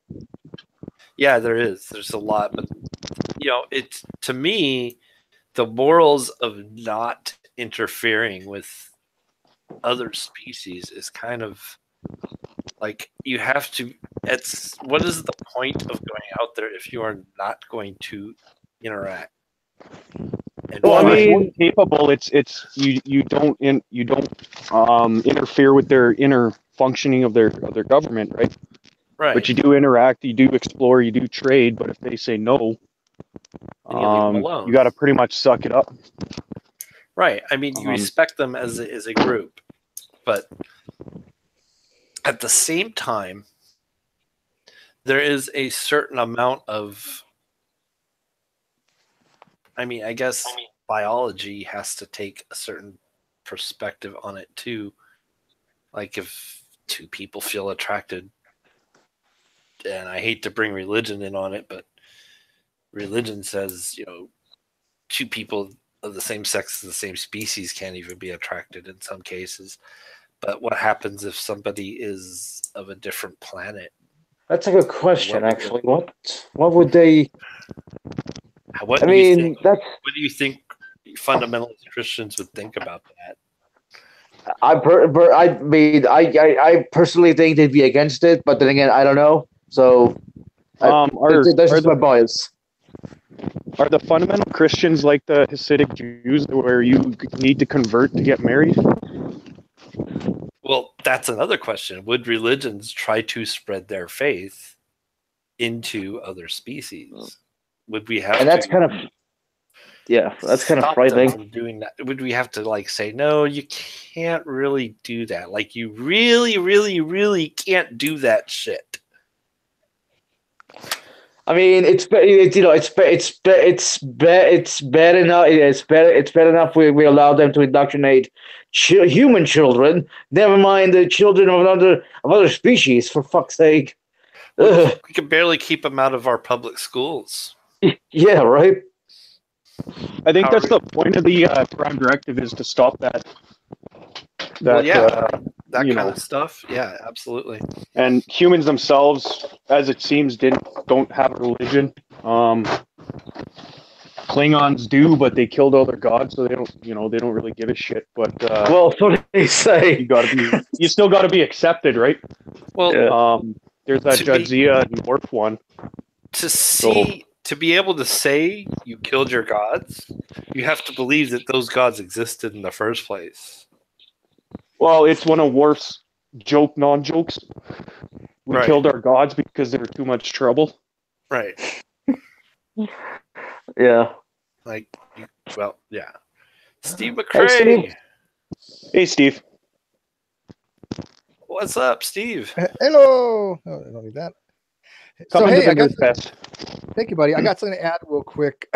Yeah, there is. There's a lot, but it's to me the morals of not interfering with other species is kind of like you have to. What is the point of going out there if you are not going to interact? And capable. It's you don't interfere with their inner functioning of their government, right? Right. But you do interact, you do explore, you do trade. But if they say no, you got to pretty much suck it up. Right. I mean, you respect them as a group, but at the same time, there is a certain amount of. I mean, I guess biology has to take a certain perspective on it too. Like if two people feel attracted, and I hate to bring religion in on it, but religion says, two people of the same sex of the same species can't even be attracted in some cases. But what happens if somebody is of a different planet? That's a good question, actually. What would they... What do you think fundamentalist Christians would think about that? I personally think they'd be against it, but then again, I don't know. So, that's just my bias. Are the fundamental Christians like the Hasidic Jews, where you need to convert to get married? Well, that's another question. Would religions try to spread their faith into other species? Would we have? And that's kind of frightening. Doing that, would we have to say no? You can't really do that. Like you really, really, really can't do that shit. I mean, it's bad enough we allow them to indoctrinate human children. Never mind the children of other species. For fuck's sake, we can barely keep them out of our public schools. Yeah, right. I think that's the point of the Prime Directive, is to stop that. That kind of stuff. Yeah, absolutely. And humans themselves, as it seems, don't have a religion. Klingons do, but they killed all their gods, so they don't really give a shit. But so they say. You still got to be accepted, right? Well, there's that Jadzia and Worf one. To be able to say you killed your gods, you have to believe that those gods existed in the first place. Well, it's one of Worf's non-jokes. We killed our gods because they were too much trouble. Right. Yeah. Yeah. Steve McCrae. Hey, Steve. What's up, Steve? Hello. Oh, I don't need that. Thank you, buddy. I got something to add real quick.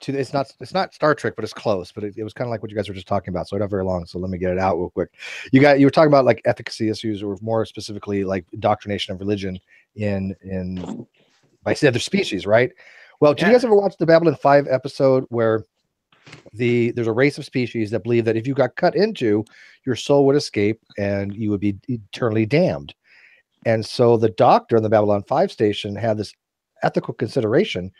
It's not Star Trek, but it's close. But it was kind of like what you guys were just talking about, so it's not very long. So let me get it out real quick. You were talking about efficacy issues, or more specifically indoctrination of religion by other species, right? Well, did you guys ever watch the Babylon 5 episode where there's a race of species that believe that if you got cut into, your soul would escape and you would be eternally damned? And so the doctor on the Babylon 5 station had this ethical consideration.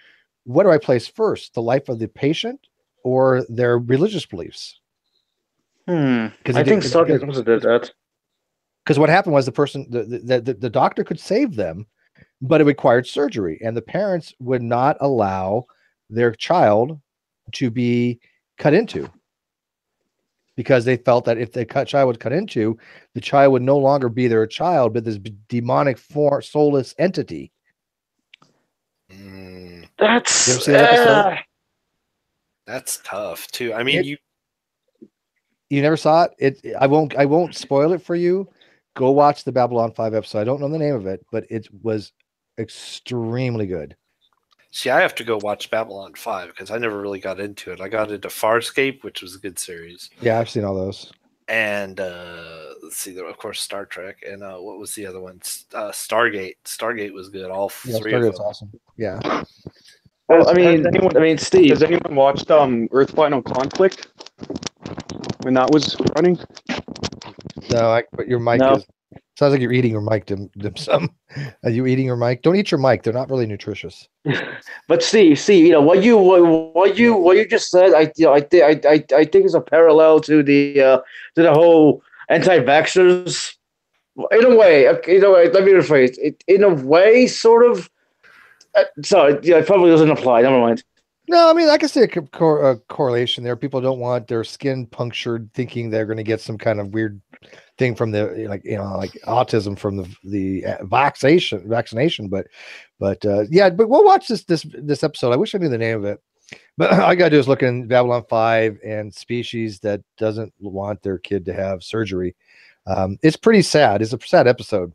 What do I place first, the life of the patient or their religious beliefs? I think Star Trek also did that. Because what happened was the doctor could save them, but it required surgery, and the parents would not allow their child to be cut into, because they felt that if the child was cut into, the child would no longer be their child, but this demonic soulless entity. That's you ever see that episode? That's tough too. I mean, you never saw it. I won't spoil it for you. Go watch the Babylon 5 episode. I don't know the name of it, but it was extremely good. See, I have to go watch Babylon 5 because I never really got into it. I got into Farscape, which was a good series. Yeah, I've seen all those. And let's see, of course, Star Trek. And what was the other one? Stargate. Stargate was good. All three of them. Stargate's awesome. Yeah. Well, I mean, Steve. Has anyone watched Earth Final Conflict when that was running? No, but your mic is. Sounds like you're eating your mic, dim sum. Are you eating your mic? Don't eat your mic. They're not really nutritious. But Steve, what you just said, I think is a parallel to the whole anti-vaxxers. In a way, let me rephrase it. In a way, sort of. Sorry, it probably doesn't apply. Never mind. No, I mean, I can see a correlation there. People don't want their skin punctured, thinking they're going to get some kind of weird thing from the like autism from the vaccination. But we'll watch this episode. I wish I knew the name of it, but all I got to do is look in Babylon 5 and species that doesn't want their kid to have surgery. It's pretty sad. It's a sad episode,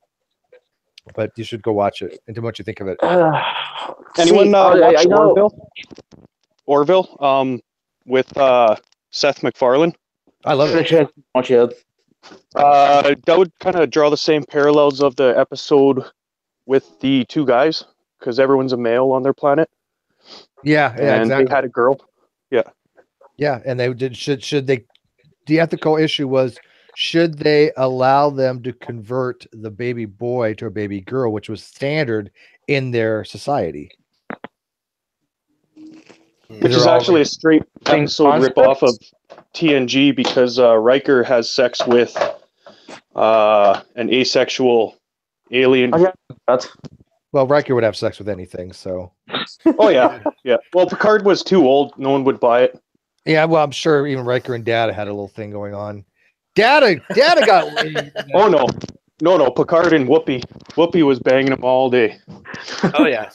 but you should go watch it and tell me what you think of it. Anyone watch Orville? With Seth MacFarlane? I love it. That would kind of draw the same parallels of the episode with the two guys, because everyone's a male on their planet. Yeah, and exactly. They had a girl. Yeah, and they did. Should they? The ethical issue was, should they allow them to convert the baby boy to a baby girl, which was standard in their society? Which is actually a straight episode ripoff of TNG, because Riker has sex with an asexual alien. Well, Riker would have sex with anything, so. Oh yeah. Well, Picard was too old; no one would buy it. Yeah, well, I'm sure even Riker and Data had a little thing going on. Data got. Oh no! Picard and Whoopi was banging him all day. Oh yeah,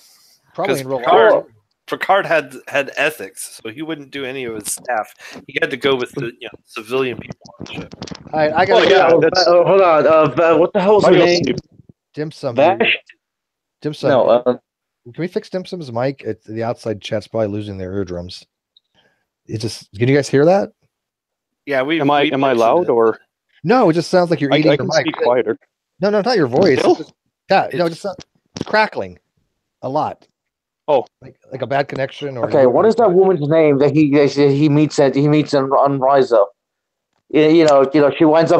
probably in real life. Picard had ethics, so he wouldn't do any of his staff. He had to go with the civilian people on the ship. All right, I got. Hold on. What the hell is her name? Dim Sum. Vash? Dim Sum. No. Can we fix Dim Sum's mic? The outside chat's probably losing their eardrums. Can you guys hear that? Yeah, am I loud or? No, it just sounds like you're eating I can your mic. Speak quieter. No, not your voice. It's crackling a lot. Oh, like a bad connection, or okay. What is that woman's name that he meets on Risa? She winds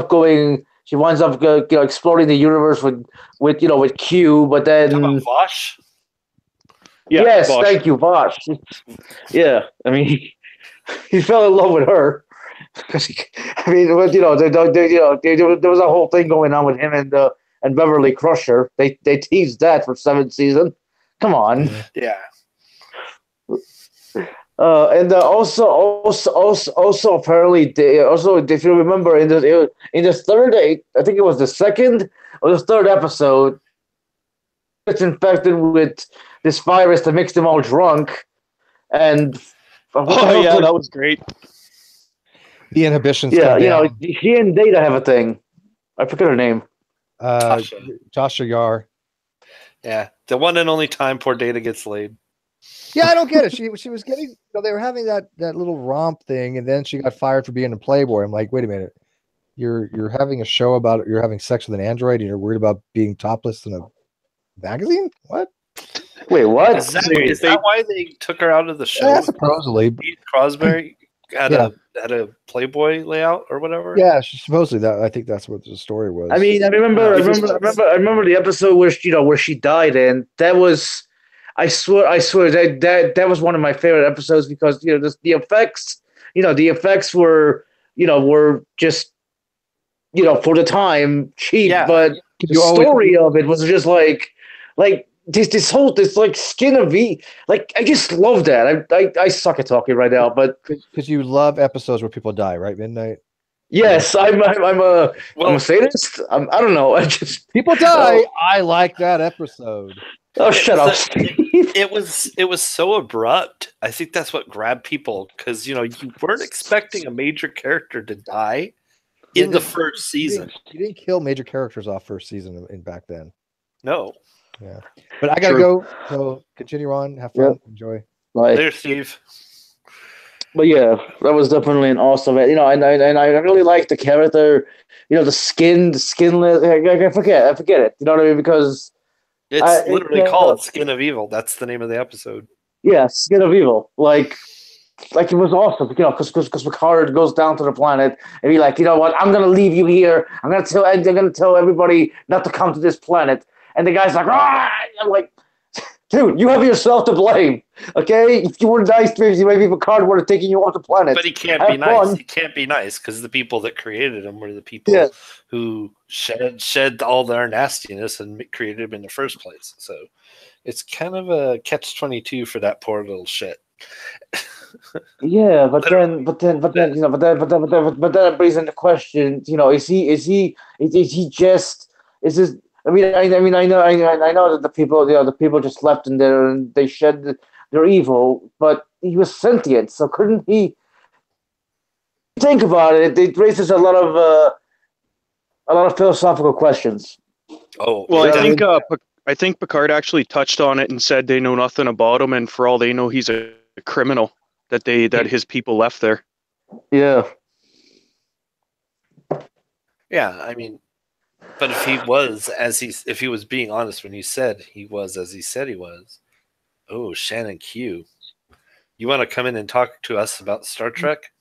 up exploring the universe with Q, but then Vosh. Yeah, yes, Vosh. Thank you, Vosh. Yeah, I mean, he fell in love with her. There was a whole thing going on with him and Beverly Crusher. They teased that for 7th season. Come on. Yeah. And also apparently if you remember in the third, I think it was the second or the third episode, it's infected with this virus that makes them all drunk, and that was great. The inhibitions. Yeah, he and Data have a thing. I forget her name. Tasha Yar. Yeah, the one and only time poor Data gets laid. Yeah, I don't get it. She was getting. They were having that little romp thing, and then she got fired for being a Playboy. I'm like, wait a minute, you're having a show about you're having sex with an android, and you're worried about being topless in a magazine? What? Wait, what? Is that why they took her out of the show? Yeah, supposedly. Crosby. At a Playboy layout or whatever. Yeah, supposedly that. I think that's what the story was. I mean, I remember the episode where she died, and that was, I swear that was one of my favorite episodes because the effects were just for the time cheap, but the story of it was just like this like skin of V. Like I just love that. I suck at talking right now, but because you love episodes where people die, right? Midnight. Yes, I'm a sadist. I don't know. I just people die. I like that episode. Oh, shut up! It was so abrupt. I think that's what grabbed people because you weren't expecting a major character to die in the first season. You didn't kill major characters off first season in back then. No. Yeah, but I gotta go. So continue on. Have fun. Yep. Enjoy. Bye. There, Steve. But yeah, that was definitely an awesome. And I really like the character. The skinless. I forget it. You know what I mean? Because it's literally called Skin of Evil. That's the name of the episode. Yeah, Skin of Evil. Like it was awesome. Because Picard goes down to the planet and be like, you know what? I'm gonna leave you here. I'm gonna tell everybody not to come to this planet. And the guy's like, ah! I'm like, dude, you have yourself to blame. Okay, if you were nice to me, maybe Picard would have taken you off the planet. But he can't be nice. He can't be nice because the people that created him were the people who shed all their nastiness and created him in the first place. So it's kind of a catch-22 for that poor little shit. Yeah, but then it brings into question. Is he just? I know that the people just left in there and they shed their evil, but he was sentient, so couldn't he? Think about it; it raises a lot of philosophical questions. Oh, well, I think Picard actually touched on it and said they know nothing about him, and for all they know, he's a criminal that his people left there. Yeah. Yeah, I mean. But if he was being honest when he said he was as he said he was, oh, Shannon Q, you want to come in and talk to us about Star Trek?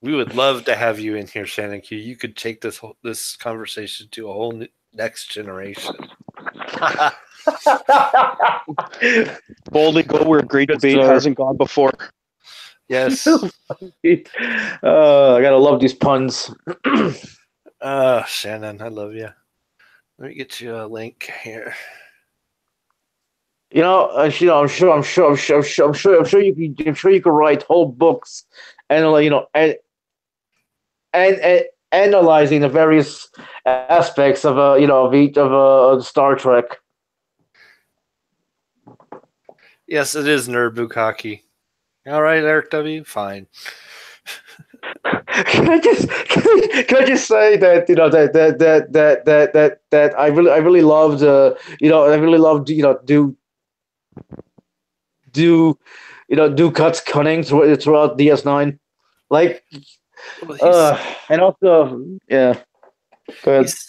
We would love to have you in here, Shannon Q. You could take this conversation to a whole next generation. Boldly go where great debate hasn't gone before. Yes. I gotta love these puns. Shannon, I love you. Let me get you a link here. I'm sure you could write whole books and analyzing the various aspects of each of Star Trek. Yes, it is Nerd Bukkake. All right, Eric W. Fine. Can I just say that that I really loved do cuts cunning throughout DS9, like and also yeah. Go ahead. He's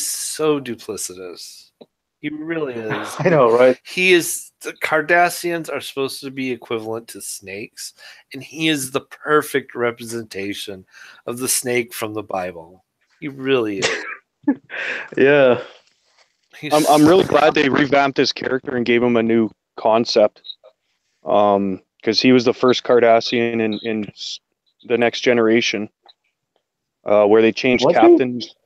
so duplicitous. He really is. I know, right? He is. The Cardassians are supposed to be equivalent to snakes, and he is the perfect representation of the snake from the Bible. He really is. Yeah. I'm really glad they revamped his character and gave him a new concept. Because he was the first Cardassian in the Next Generation, where they changed captains.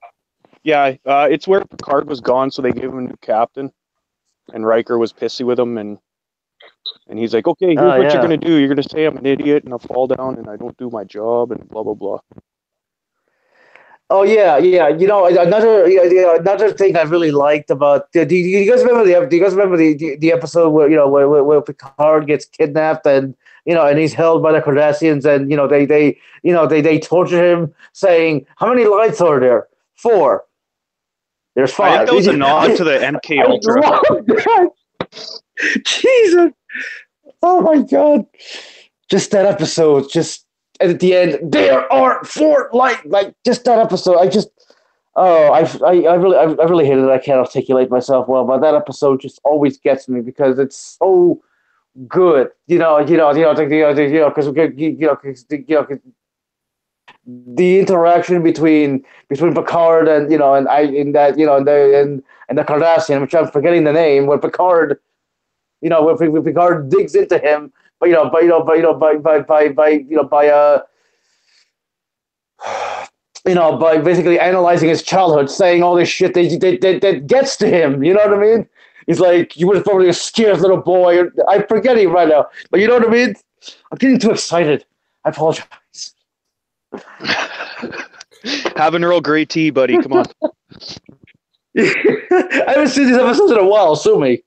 Yeah, it's where Picard was gone, so they gave him a new captain. And Riker was pissy with him, and he's like, okay, here's what you're going to do. You're going to say I'm an idiot, and I'll fall down, and I don't do my job, and blah, blah, blah. Oh, yeah. Another thing I really liked about... Do you guys remember the episode where Picard gets kidnapped and he's held by the Cardassians, and they torture him, saying, how many lights are there? 4. There's 5. I think that was a nod to the MK Ultra. Jesus. Oh my God. Just that episode. Just at the end, there are 4 lights. Like just that episode. I really hated it. I can't articulate myself well, but that episode just always gets me because it's so good. Because the interaction between Picard and and the Cardassian, which I'm forgetting the name, where Picard, where Picard digs into him, by basically analyzing his childhood, saying all this shit that gets to him. You know what I mean? He's like, you were probably a scared little boy. I'm forgetting right now, but you know what I mean? I'm getting too excited. I apologize. Have an Earl Grey tea, buddy. Come on. I haven't seen these episodes in a while. Sue me.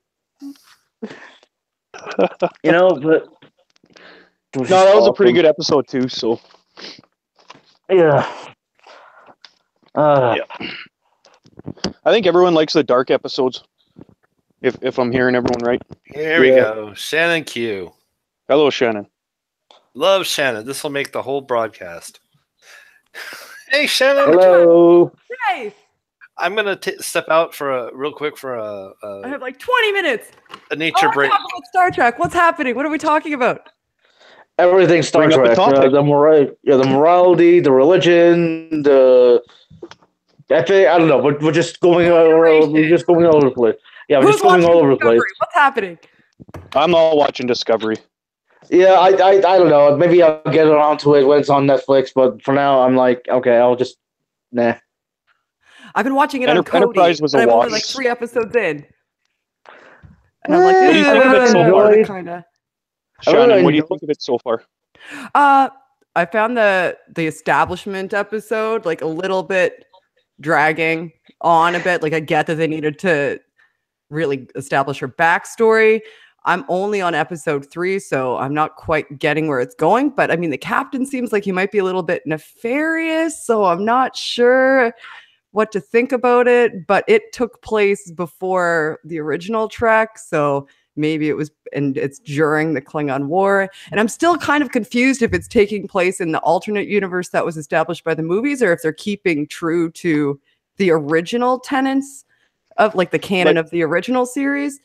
But no, that was a pretty good episode too. So yeah. I think everyone likes the dark episodes. If I'm hearing everyone right. Here we go. Shannon Q. Hello, Shannon. Love Shannon. This will make the whole broadcast. Hey, Shannon. Hello. Hey. I'm gonna step out for real quick for I have like 20 minutes. A nature break. Talk about Star Trek. What's happening? What are we talking about? Everything Star Trek. The morality, the religion, the ethic. I don't know. We're just going all over the place. Yeah, we're just going all over the place. What's happening? I'm not watching Discovery. Yeah, I don't know. Maybe I'll get around to it when it's on Netflix. But for now, I'm like, okay, I'll just nah. I've been watching it on Cody, Enterprise was a and I'm wash. only like 3 episodes in. And I'm like, what do you think of it so far? Kinda. Shannon, what do you think of it so far? I found the establishment episode like a little bit dragging on a bit. Like I get that they needed to really establish her backstory. I'm only on episode 3, so I'm not quite getting where it's going. But I mean, the captain seems like he might be a little bit nefarious, so I'm not sure what to think about it. But it took place before the original Trek, so maybe it was, and it's during the Klingon War. And I'm still kind of confused if it's taking place in the alternate universe that was established by the movies, or if they're keeping true to the original tenets of like the canon of the original series.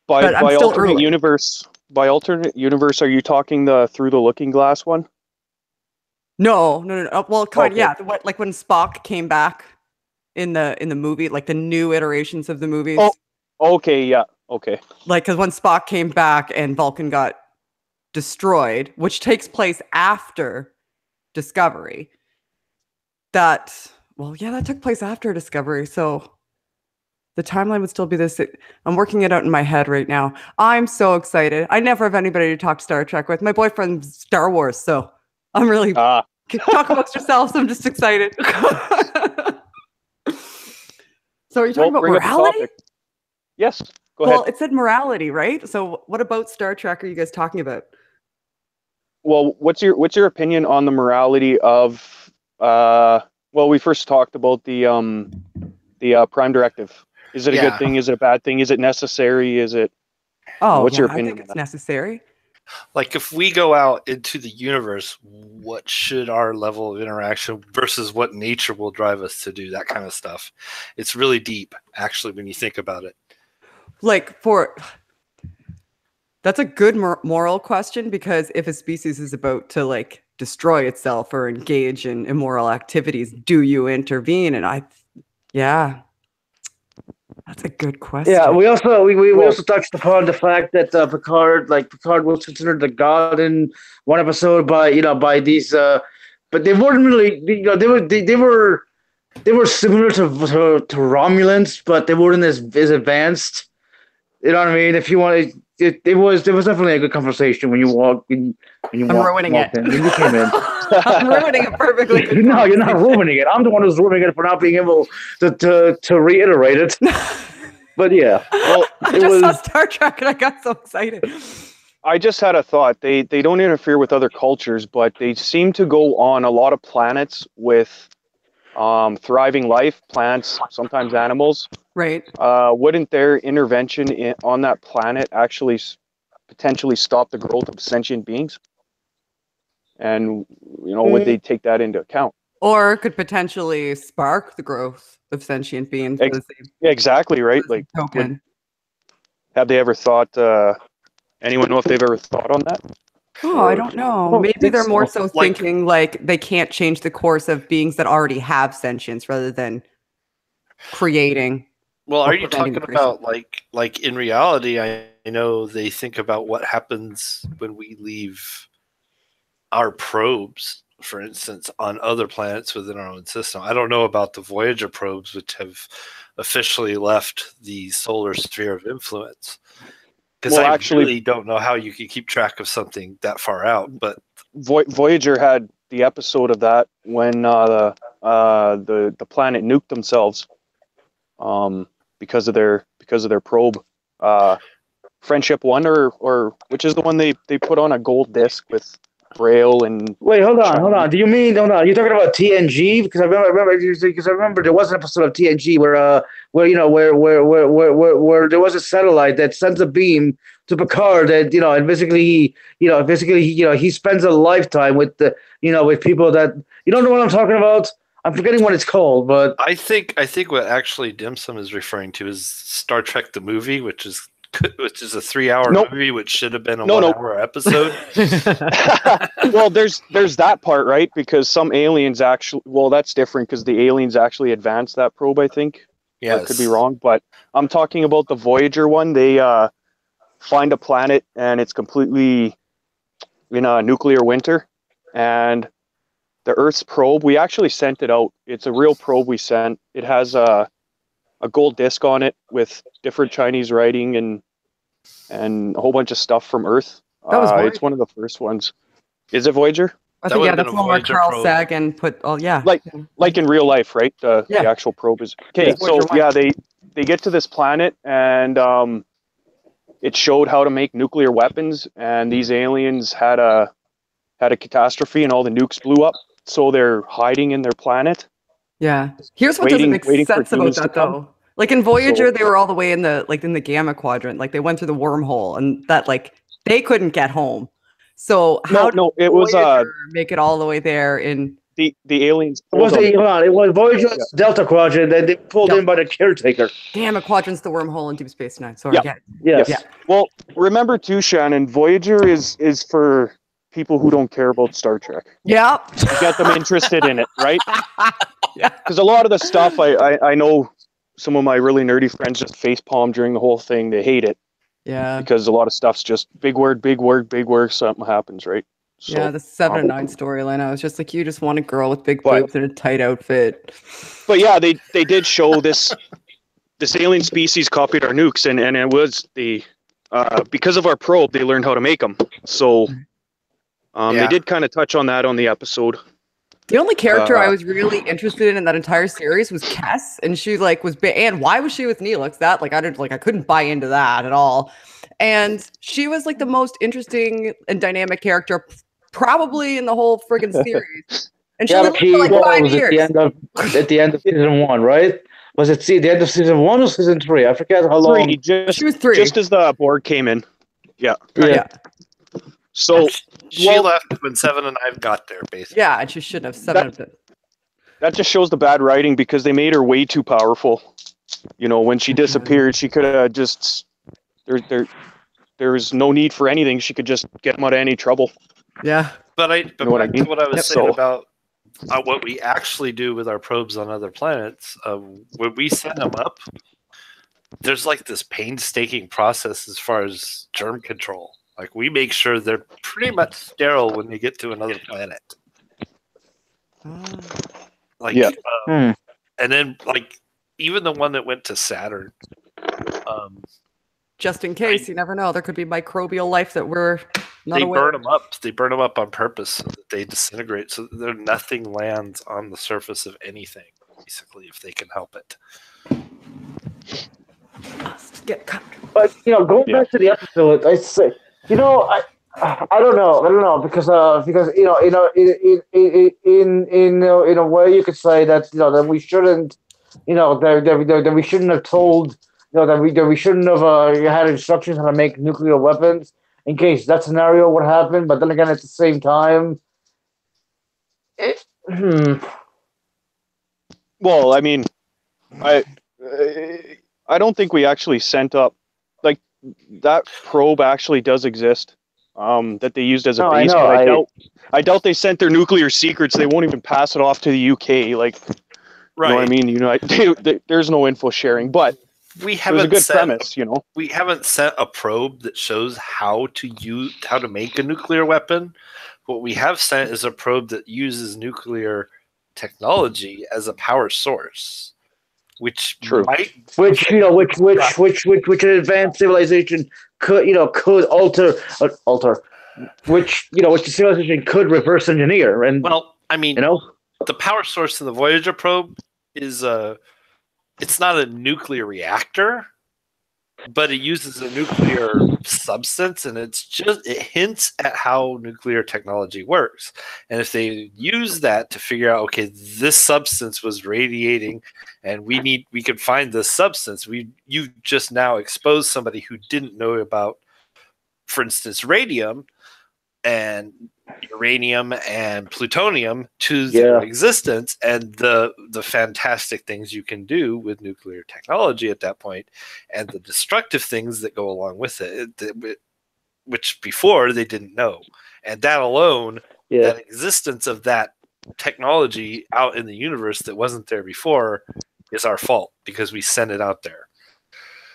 By alternate universe, are you talking the Through the Looking Glass one? No. Well, kind of, yeah. Like when Spock came back in the movie, like the new iterations of the movies. Oh, okay, yeah, okay. Like, because when Spock came back and Vulcan got destroyed, which takes place after Discovery. That took place after Discovery, so the timeline would still be this. I'm working it out in my head right now. I'm so excited. I never have anybody to talk Star Trek with. My boyfriend's Star Wars, so I'm really talk amongst yourselves. I'm just excited. So are you talking about morality? Yes, go ahead. Well, it said morality, right? So what about Star Trek are you guys talking about? Well, what's your opinion on the morality of we first talked about the Prime Directive. Is it a good thing? Is it a bad thing? Is it necessary? Is it? What's your opinion? I think it's necessary. Like if we go out into the universe, what should our level of interaction versus what nature will drive us to do, that kind of stuff. It's really deep, actually, when you think about it. That's a good moral question, because if a species is about to like destroy itself or engage in immoral activities, do you intervene? And that's a good question. Yeah, we also touched upon the fact that Picard was considered a god in one episode by these, but they weren't really, they were similar to Romulans, but they weren't as advanced. You know what I mean? If you want, there was definitely a good conversation when you walked. I'm ruining it. When you came in. I'm ruining it perfectly. No, you're not ruining it. I'm the one who's ruining it for not being able to reiterate it. But yeah, I just saw Star Trek and I got so excited. I just had a thought. They don't interfere with other cultures, but they seem to go on a lot of planets with thriving life, plants, sometimes animals. Right. Wouldn't their intervention on that planet actually potentially stop the growth of sentient beings? And, would they take that into account? Or could potentially spark the growth of sentient beings. Exactly, right? Like, token. have they ever thought Anyone know if they've ever thought on that? Oh, I don't know. Maybe they're more so thinking like they can't change the course of beings that already have sentience rather than creating. Well, are you talking about like in reality? I know they think about what happens when we leave our probes, for instance, on other planets within our own system. I don't know about the Voyager probes, which have officially left the solar sphere of influence. Because I really don't know how you can keep track of something that far out. But Voyager had the episode of that when the planet nuked themselves, because of their probe, Friendship 1 or which is the one they put on a gold disc with Braille and. Wait, hold on. Do you mean you're talking about TNG? Because I remember there was an episode of TNG where there was a satellite that sends a beam to Picard that and basically he spends a lifetime with with people that you don't know what I'm talking about. I'm forgetting what it's called, but I think what actually Dim Sum is referring to is Star Trek the movie, which is a 3-hour movie, which should have been a 1-hour episode. Well, there's that part, right? Because some aliens actually, that's different because the aliens actually advanced that probe, I think. Yeah, I could be wrong, but I'm talking about the Voyager one. They find a planet and it's completely in a nuclear winter, and the Earth's probe, we actually sent it out. It's a real probe we sent. It has a gold disc on it with different Chinese writing and a whole bunch of stuff from Earth. That was it's one of the first ones. Is it Voyager? I think that's the one where Carl Sagan put. Oh yeah, like in real life, right? The actual probe is okay. So they get to this planet and it showed how to make nuclear weapons, and these aliens had a catastrophe and all the nukes blew up. So they're hiding in their planet. Yeah. Here's what doesn't make sense about that though. Like in Voyager, they were all the way in the gamma quadrant. Like they went through the wormhole, and that they couldn't get home. So how did Voyager make it all the way there in the aliens? It was Voyager's Delta Quadrant that they pulled in by the caretaker. Gamma quadrant's the wormhole in Deep Space Nine. Sorry. Yeah. Well, remember too, Shannon, Voyager is for people who don't care about Star Trek. Yeah. Get them interested in it, right? Yeah. Because a lot of the stuff I know some of my really nerdy friends just facepalm during the whole thing. They hate it. Yeah. Because a lot of stuff's just big word, something happens, right? So, yeah, the 7 and 9 storyline. I was just like, you just want a girl with big boobs in a tight outfit. But yeah, they did show this alien species copied our nukes, and it was because of our probe, they learned how to make them. So they did kind of touch on that on the episode. The only character I was really interested in that entire series was Kess, and she was and why was she with Neelix? That I couldn't buy into that at all. And she was the most interesting and dynamic character probably in the whole friggin' series. And she lived for 5 years. At the end of season 1, right? Was it the end of season 1 or season 3? I forget how long. She was 3. Just as the Borg came in. Yeah. So she left when 7 and 9 got there, basically. Yeah, and she shouldn't have 7 of it. That just shows the bad writing because they made her way too powerful. When she disappeared, she could have just there was no need for anything. She could just get them out of any trouble. Yeah. But what I was saying about what we actually do with our probes on other planets, when we send them up, there's this painstaking process as far as germ control. We make sure they're pretty much sterile when they get to another planet. And then even the one that went to Saturn. Just in case, you never know. There could be microbial life that we're not aware burn them up. They burn them up on purpose so that they disintegrate, so that nothing lands on the surface of anything, basically, if they can help it. Get cut. But going back to the episode, I say, I don't know because in a way you could say that that we shouldn't that we shouldn't have told that we shouldn't have had instructions how to make nuclear weapons in case that scenario would happen. But then again, at the same time, Well, I mean, I don't think we actually sent up. that probe actually does exist. That they used as a No, base, I know. but I doubt they sent their nuclear secrets. They won't even pass it off to the UK. Like, Right. you know what I mean? You know, there's no info sharing, but we there's haven't a good sent premise. You know, we haven't sent a probe that shows how to make a nuclear weapon. What we have sent is a probe that uses nuclear technology as a power source, which might, which an advanced civilization could alter, which the civilization could reverse engineer. And well, I mean, the power source in the Voyager probe is it's not a nuclear reactor, but it uses a nuclear substance, and it hints at how nuclear technology works. And if they use that to figure out, okay, this substance was radiating, and we could find this substance, you've just now exposed somebody who didn't know about, for instance, radium and uranium and plutonium to their existence, and the fantastic things you can do with nuclear technology at that point, and the destructive things that go along with it, which before they didn't know. And that alone, that existence of that technology out in the universe that wasn't there before, is our fault because we sent it out there.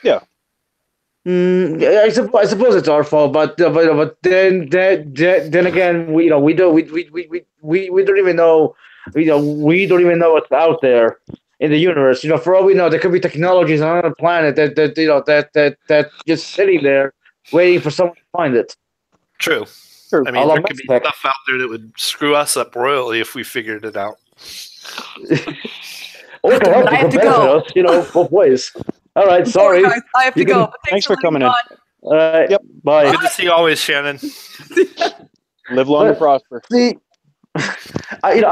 Yeah. I suppose it's our fault, but then again, we don't even know, we don't even know what's out there in the universe. For all we know, there could be technologies on another planet that just sitting there waiting for someone to find it. True. I mean, there could be stuff out there that would screw us up royally if we figured it out. Or to help benefit us, both ways. All right, sorry. Guys, I have to go. Thanks for coming in. All right. Yep. Bye. Good to see you always, Shannon. Live long and prosper. See, there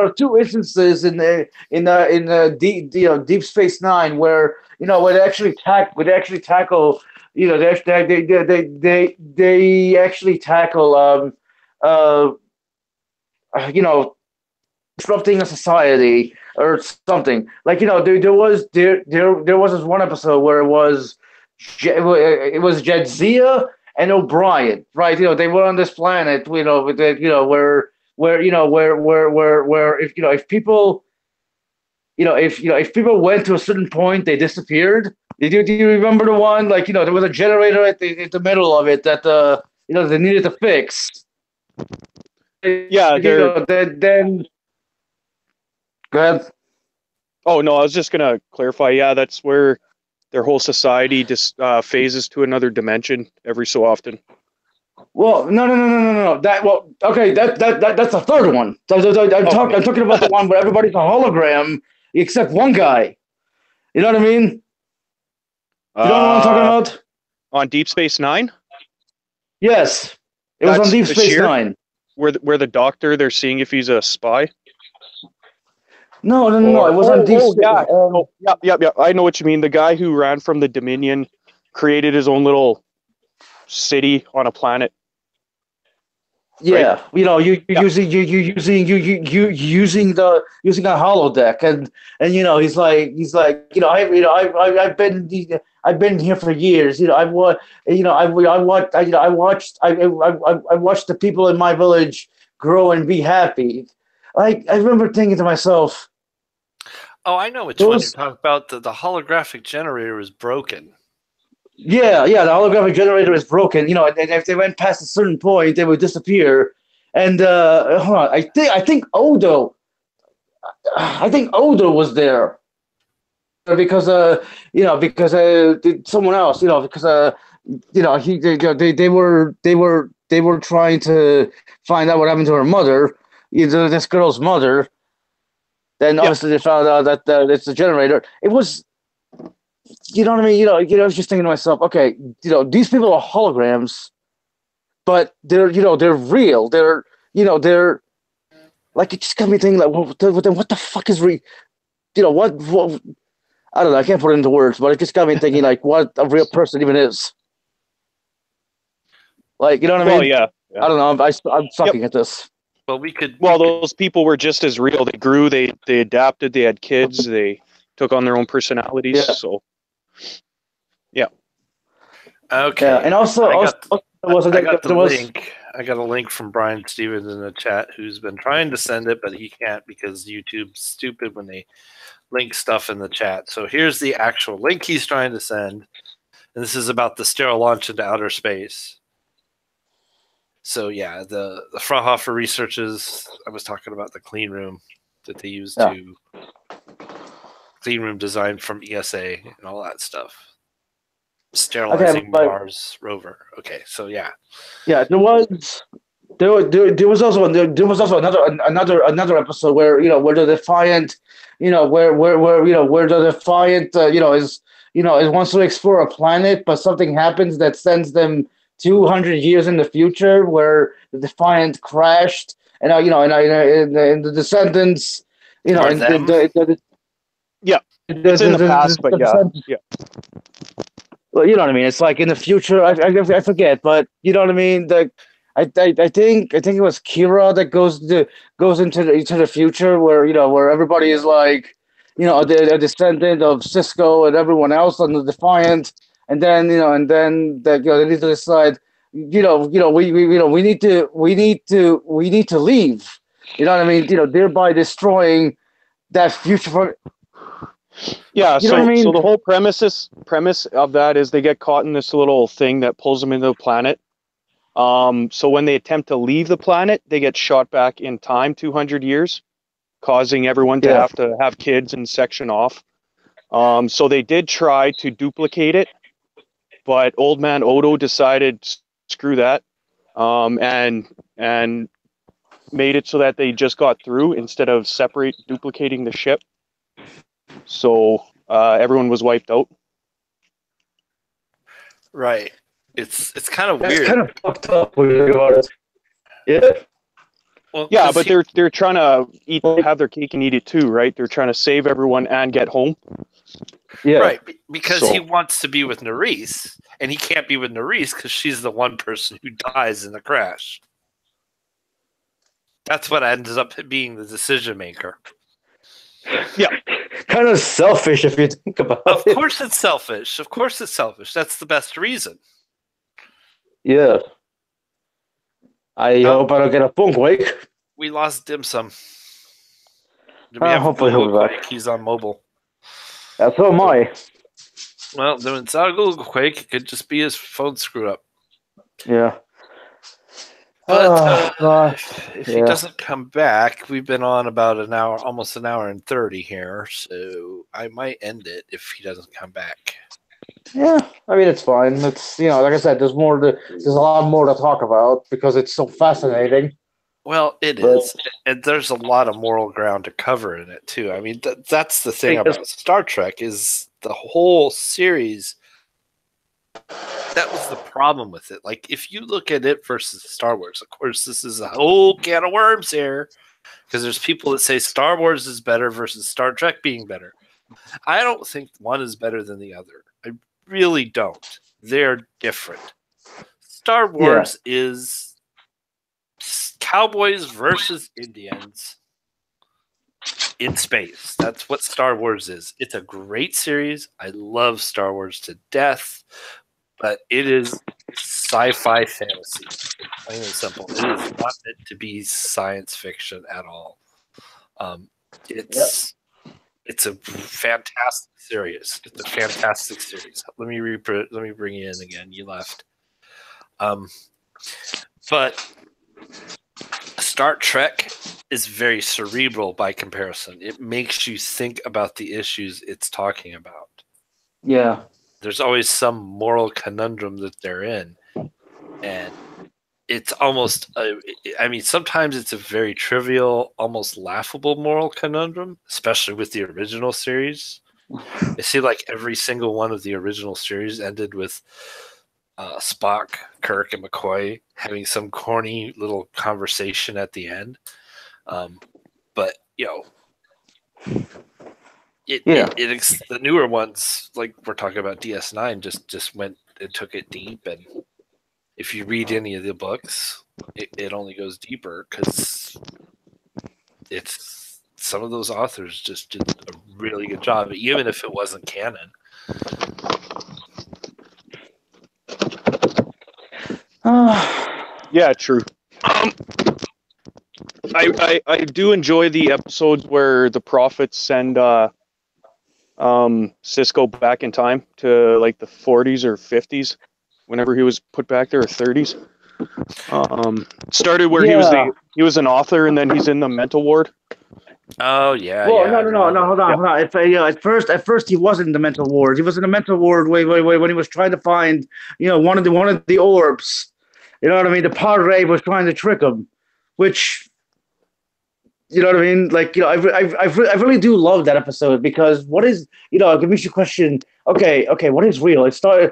are two instances in Deep Space Nine where where they actually tackle they actually tackle disrupting a society or something. Like there was this one episode where it was Jadzia and O'Brien, right? They were on this planet, where if people if people went to a certain point, they disappeared. Do you remember the one? Like there was a generator at the middle of it that they needed to fix. Yeah. Then. Go ahead. Oh no, I was just gonna clarify. Yeah, that's where their whole society just phases to another dimension every so often. Well, no. That's the third one. I'm talking about the one where everybody's a hologram except one guy. You know what I mean? You know what I'm talking about? On Deep Space Nine? Yes, it was on Deep Space Nine. Where the doctor, they're seeing if he's a spy. No. It was on Deep Space. Yeah. I know what you mean. The guy who ran from the Dominion created his own little city on a planet. Yeah, right? Using a holodeck, and he's like I've been here for years. I watched the people in my village grow and be happy. I remember thinking to myself, oh, I know which one you're talking about. The holographic generator is broken. Yeah, the holographic generator is broken. And if they went past a certain point, they would disappear. And hold on, I think Odo was there because someone else, because they were trying to find out what happened to her mother, this girl's mother. Then obviously they found out that it's a generator. It was. You know what I mean? I was just thinking to myself, okay, these people are holograms, but they're real. They're like, it just got me thinking, like, well, then what the fuck is real? What? I don't know. I can't put it into words, but it just got me thinking, like, what a real person even is. Like, you know what I mean? Yeah. I don't know. I'm sucking at this. Well, those people were just as real. They grew. They adapted. They had kids. They took on their own personalities. Yeah. So. Okay. Yeah, and also, I got there was link. I got a link from Brian Stevens in the chat who's been trying to send it, but he can't because YouTube's stupid when they link stuff in the chat. So here's the actual link he's trying to send. And this is about the sterile launch into outer space. So yeah, the Fraunhofer researches, I was talking about the clean room that they use to clean room design from ESA and all that stuff. Sterilizing Mars rover. Okay, so yeah. Yeah, there was also another episode where where the Defiant, where the Defiant is wants to explore a planet, but something happens that sends them 200 years in the future, where the Defiant crashed, and and the descendants, it's in the past, but yeah. Well, you know what I mean. It's like in the future. I forget, but you know what I mean. I think it was Kira that goes into the future where where everybody is like a descendant of Cisco and everyone else on the Defiant, and then they need to decide we need to leave. You know what I mean. Thereby destroying that future. Yeah, so the whole premise of that is they get caught in this little thing that pulls them into the planet. So when they attempt to leave the planet, they get shot back in time 200 years, causing everyone to have kids and section off. So they did try to duplicate it, but Old Man Odo decided screw that, and made it so that they just got through instead of duplicating the ship. So everyone was wiped out. Right. It's kind of weird. It's kind of fucked up when you think about it. Yeah. Well, yeah, but they're trying to have their cake and eat it too, right? They're trying to save everyone and get home. Yeah. Right. Because he wants to be with Nerys, and he can't be with Nerys because she's the one person who dies in the crash. That's what ends up being the decision maker. Yeah. Kind of selfish if you think about it. Of course it's selfish. Of course it's selfish. That's the best reason. Yeah. I hope I don't get a phone quake. We lost Dim Sum. Hopefully he'll be back. He's on mobile. Yeah, so am I. Well, then it's not a Google quake. It could just be his phone screwed up. Yeah. But if he doesn't come back, we've been on about an hour, almost an hour and 30 here, so I might end it if he doesn't come back. Yeah, I mean it's fine. It's like I said, there's a lot more to talk about because it's so fascinating. Well, it is, and there's a lot of moral ground to cover in it too. I mean, that's the thing about Star Trek is the whole series. That was the problem with it. Like, if you look at it versus Star Wars, of course, this is a whole can of worms here because there's people that say Star Wars is better versus Star Trek being better. I don't think one is better than the other. I really don't. They're different. Star Wars is cowboys versus Indians in space. That's what Star Wars is. It's a great series. I love Star Wars to death. But it is sci-fi fantasy, plain and simple. It is not meant to be science fiction at all. It's a fantastic series. It's a fantastic series. Let me bring you in again. You left. But Star Trek is very cerebral by comparison. It makes you think about the issues it's talking about. Yeah. There's always some moral conundrum that they're in. And it's almost, sometimes it's a very trivial, almost laughable moral conundrum, especially with the original series. I see like every single one of the original series ended with Spock, Kirk, and McCoy having some corny little conversation at the end. But, the newer ones, like we're talking about DS9, just went and took it deep. And if you read any of the books, it only goes deeper because some of those authors just did a really good job, even if it wasn't canon. Yeah, true. I do enjoy the episodes where the prophets send Cisco back in time to like the 40s or 50s, whenever he was put back there, or 30s. Started where he was an author, and then he's in the mental ward. Oh yeah. Well, yeah, no. Hold on. At first, he wasn't in the mental ward. He was in the mental ward when he was trying to find, one of the orbs. You know what I mean? The Padre was trying to trick him, which, you know what I mean? Like, I really do love that episode, because what is, it makes you question. Okay, what is real? Is the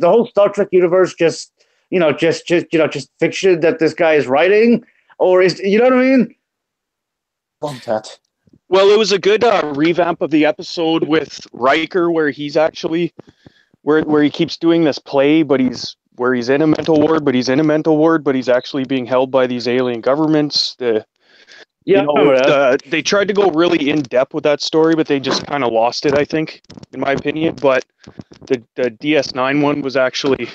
whole Star Trek universe just fiction that this guy is writing, or is, you know what I mean? Love that. Well, it was a good revamp of the episode with Riker, where he's actually where he keeps doing this play, but he's in a mental ward, but he's actually being held by these alien governments. They tried to go really in depth with that story, but they just kind of lost it, I think, in my opinion. But the DS9 one was actually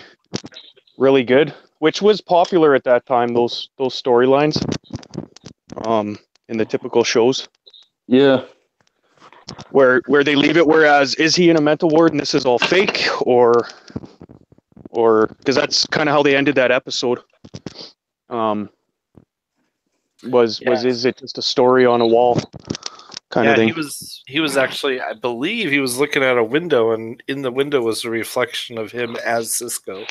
really good, which was popular at that time. Those storylines, in the typical shows. Yeah. Where they leave it, whereas is he in a mental ward and this is all fake, or because that's kind of how they ended that episode. Is it just a story on a wall kind of thing? He was actually, I believe he was looking at a window, and in the window was a reflection of him as Cisco.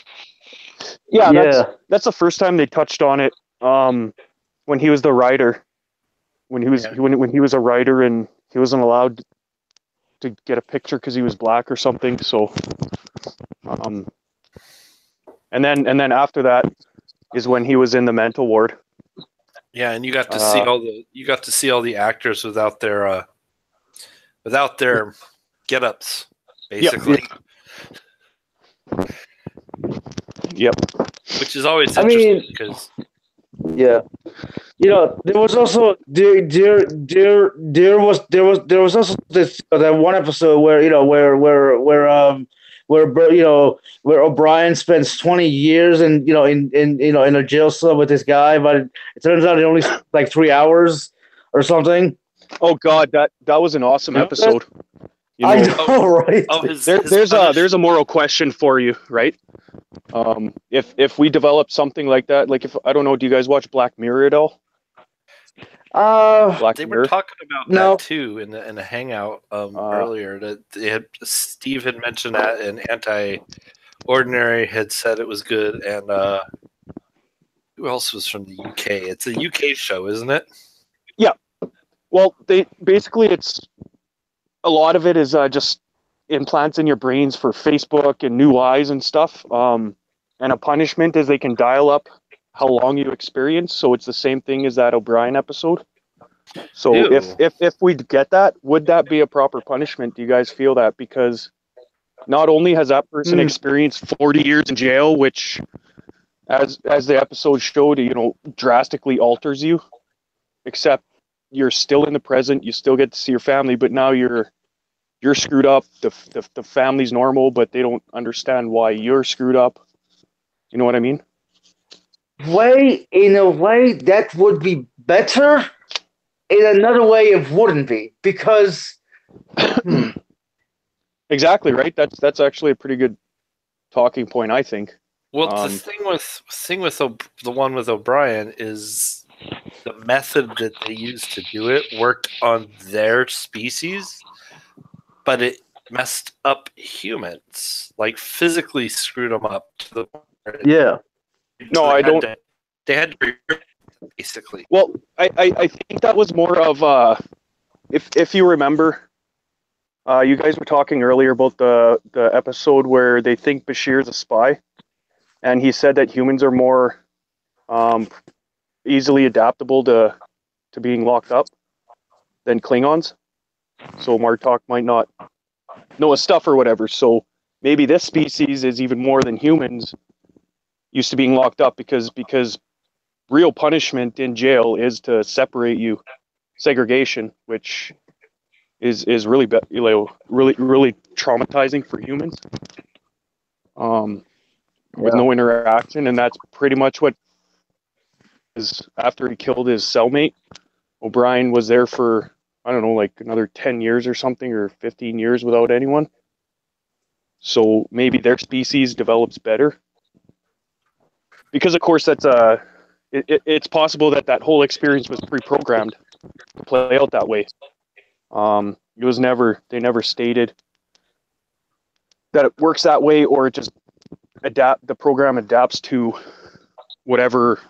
Yeah. That's the first time they touched on it, when he was the writer. When he was a writer, and he wasn't allowed to get a picture because he was black or something. So, and then after that is when he was in the mental ward. Yeah, and you got to see all the actors without their get-ups, basically. Yep. Which is always interesting because. Yeah, there was also there was also this that one episode where O'Brien spends 20 years in a jail cell with this guy, but it turns out it only like 3 hours or something. Oh God, that was an awesome episode. I know, right? There's a moral question for you, right? If we develop something like that, like if I don't know, do you guys watch Black Mirror at all? They were talking about that too in the hangout earlier. That Steve had mentioned that, and Anti-Ordinary had said it was good, and who else was from the UK? It's a UK show, isn't it? Yeah. Well, it's a lot of it is just implants in your brains for Facebook and new eyes and stuff. And a punishment is they can dial up how long you experience. So it's the same thing as that O'Brien episode. So if we get that, would that be a proper punishment? Do you guys feel that? Because not only has that person experienced 40 years in jail, which as the episode showed, drastically alters you, except you're still in the present, you still get to see your family, but now you're screwed up. The family's normal, but they don't understand why you're screwed up. You know what I mean? In a way, that would be better. In another way, it wouldn't be, because exactly right. That's actually a pretty good talking point, I think. Well, the thing with the one with O'Brien is the method that they used to do it worked on their species, but it messed up humans, like physically screwed them up to the point. Yeah. No, I don't. They had to basically. Well, I think that was more of if you remember, you guys were talking earlier about the episode where they think Bashir's a spy, and he said that humans are more easily adaptable to being locked up than Klingons. So Martok might not know his stuff or whatever. So maybe this species is even more than humans used to being locked up, because real punishment in jail is to separate you, segregation, which is really really traumatizing for humans. with no interaction, and that's pretty much what is after he killed his cellmate. O'Brien was there for, I don't know, like another 10 years or something, or 15 years without anyone. So maybe their species develops better. Because of course that's it's possible that that whole experience was pre-programmed to play out that way. It was never, they never stated that it works that way, or it just the program adapts to whatever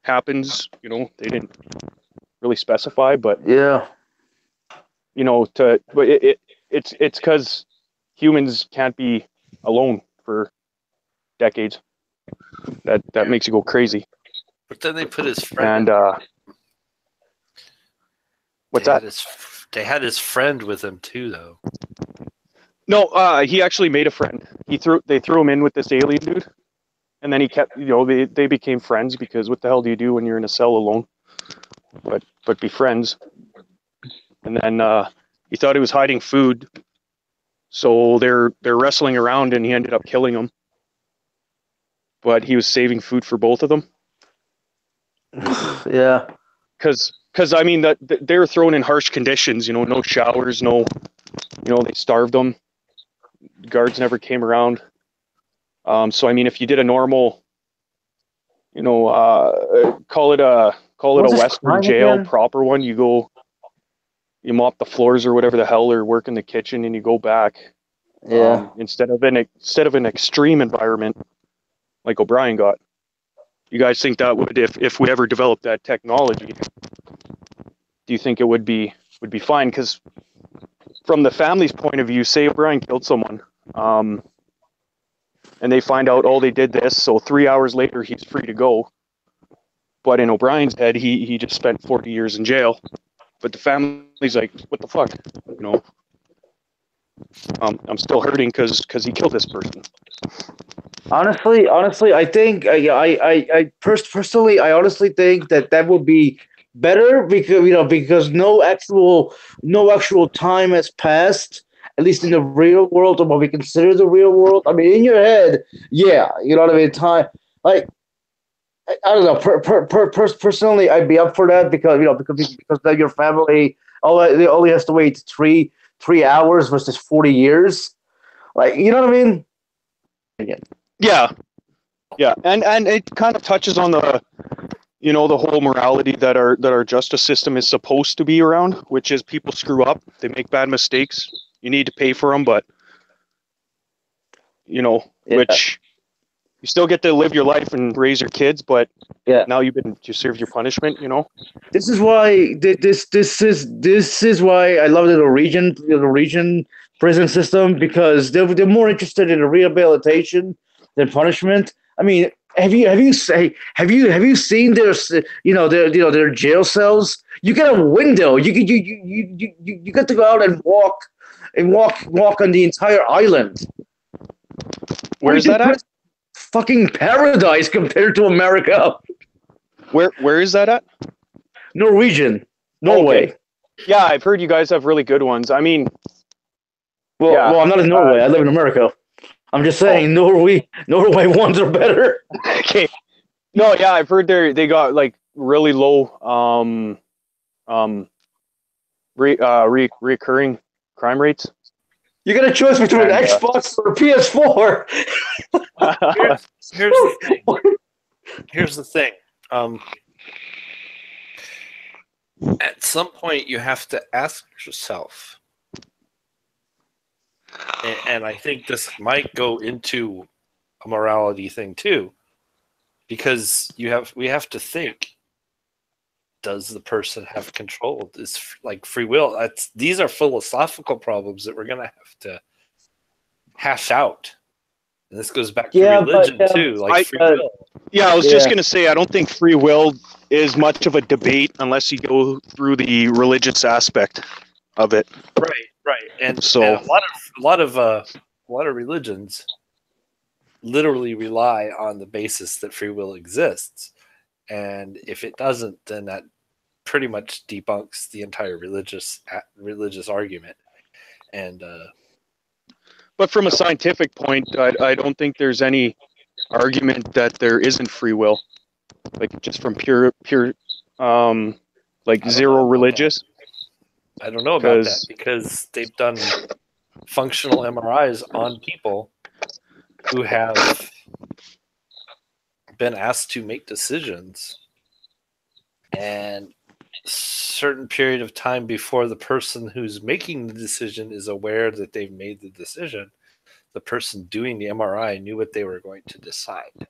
happens. You know, they didn't really specify, but Yeah. you know, but it's because humans can't be alone for decades. That makes you go crazy. But then they put his friend. And what's that? They had his friend with him too, though. No, he actually made a friend. They threw him in with this alien dude, and then he kept, you know, they became friends, because what the hell do you do when you're in a cell alone? But be friends. And then he thought he was hiding food, so they're wrestling around, and he ended up killing him. But he was saving food for both of them. Yeah. Because I mean that they were thrown in harsh conditions. You know, no showers, no, you know, they starved them. Guards never came around. So I mean, if you did a normal, you know, call it a Western jail again? Proper one, you go, you mop the floors or whatever the hell, or work in the kitchen, and you go back. Yeah. Instead of an extreme environment like O'Brien got. You guys think that would, if we ever developed that technology, do you think it would be fine? Because from the family's point of view, say O'Brien killed someone, and they find out, oh, they did this, so 3 hours later he's free to go. But in O'Brien's head, he just spent 40 years in jail. But the family's like, what the fuck, you know? I'm still hurting because he killed this person. Honestly, I think personally, I honestly think that would be better, because no actual time has passed, at least in the real world, or what we consider the real world. I mean, in your head, yeah, you know what I mean. Time, like, I don't know. Personally, I'd be up for that, because then your family only has to wait 3 hours versus 40 years. Like, you know what I mean? Again. Yeah, and it kind of touches on the, you know, the whole morality that our justice system is supposed to be around, which is people screw up, they make bad mistakes, you need to pay for them, but you know, which you still get to live your life and raise your kids, but now you served your punishment, you know. This is why this is why I love the Norwegian prison system, because they're more interested in rehabilitation than punishment. I mean, have you seen their jail cells? You get a window. You get to go out and walk on the entire island. Where is that at? Fucking paradise compared to America. Where is that at? Norway. Okay. Yeah, I've heard you guys have really good ones. I mean, well, I'm not in Norway. I live in America. I'm just saying, Norway ones are better. Okay. No, yeah, I've heard they got like really low recurring crime rates. You got a choice between an Xbox or a PS4. Here's the thing. Here's the thing. At some point, you have to ask yourself, and I think this might go into a morality thing too, because we have to think: does the person have control? Is like free will? These are philosophical problems that we're going to have to hash out. And this goes back to religion too, like free will. Yeah, I was just going to say, I don't think free will is much of a debate unless you go through the religious aspect of it. Right. And so a lot of religions literally rely on the basis that free will exists. And if it doesn't, then that pretty much debunks the entire religious argument. And but from a scientific point, I don't think there's any argument that there isn't free will, like just from pure like zero religious. I don't know about that because they've done functional MRIs on people who have been asked to make decisions, and certain period of time before the person who's making the decision is aware that they've made the decision, the person doing the MRI knew what they were going to decide.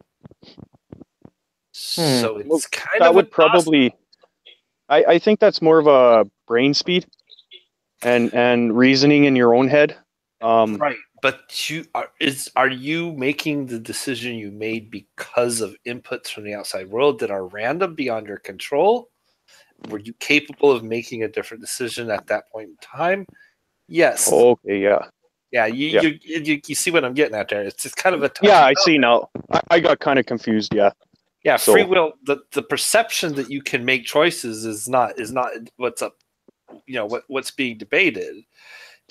So it's kind that of would probably. I think that's more of a brain speed and reasoning in your own head. Right, but are you making the decision you made because of inputs from the outside world that are random beyond your control? Were you capable of making a different decision at that point in time? Yes. Okay. Yeah. Yeah. You see what I'm getting at there? It's just kind of a I see now. I got kind of confused. Yeah. Yeah. Free will. The perception that you can make choices is not what's up. What's being debated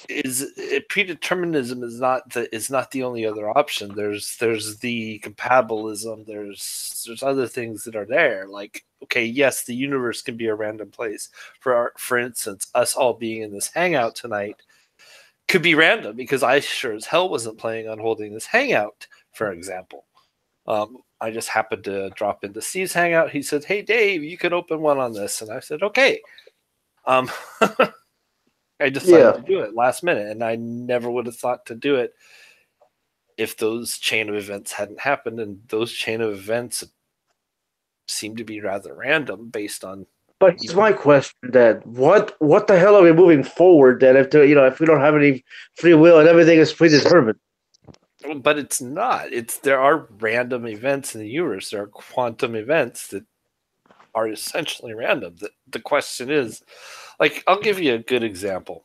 is predeterminism is not the only other option. There's the compatibilism. There's other things that are there. Like, okay, yes, the universe can be a random place. For instance, us all being in this hangout tonight could be random because I sure as hell wasn't planning on holding this hangout, for example. I just happened to drop into Steve's hangout. He said, "Hey, Dave, you could open one on this," and I said, "Okay." I decided to do it last minute, and I never would have thought to do it if those chain of events hadn't happened. And those chain of events seem to be rather random based on. But here's my question: Dad, what the hell are we moving forward? Then if we don't have any free will and everything is predetermined. But it's not. There are random events in the universe. There are quantum events that are essentially random. The question is, like, I'll give you a good example.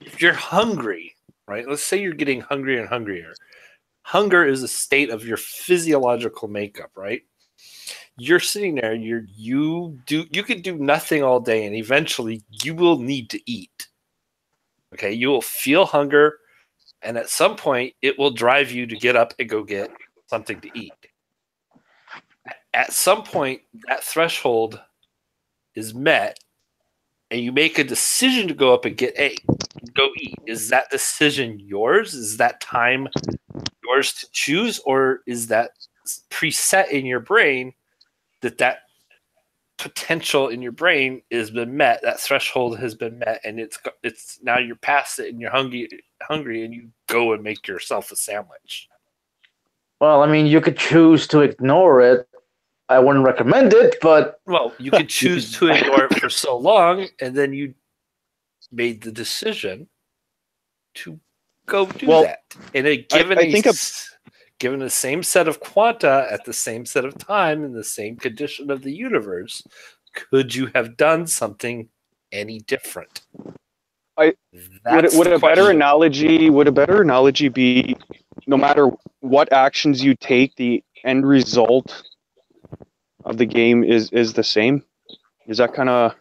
If you're hungry, right? Let's say you're getting hungrier and hungrier. Hunger is a state of your physiological makeup, right? You're sitting there, you could do nothing all day, and eventually you will need to eat. Okay, you will feel hunger, and at some point it will drive you to get up and go get something to eat. At some point, that threshold is met, and you make a decision to go up and go eat. Is that decision yours? Is that time yours to choose, or is that preset in your brain that potential in your brain has been met? That threshold has been met, and it's now you're past it, and you're hungry, and you go and make yourself a sandwich. Well, I mean, you could choose to ignore it. I wouldn't recommend it, but... Well, you could choose to ignore it for so long, and then you made the decision to go do that. And given the same set of quanta at the same set of time in the same condition of the universe, could you have done something any different? Would a better analogy be, no matter what actions you take, the end result of the game is the same? Is that kind of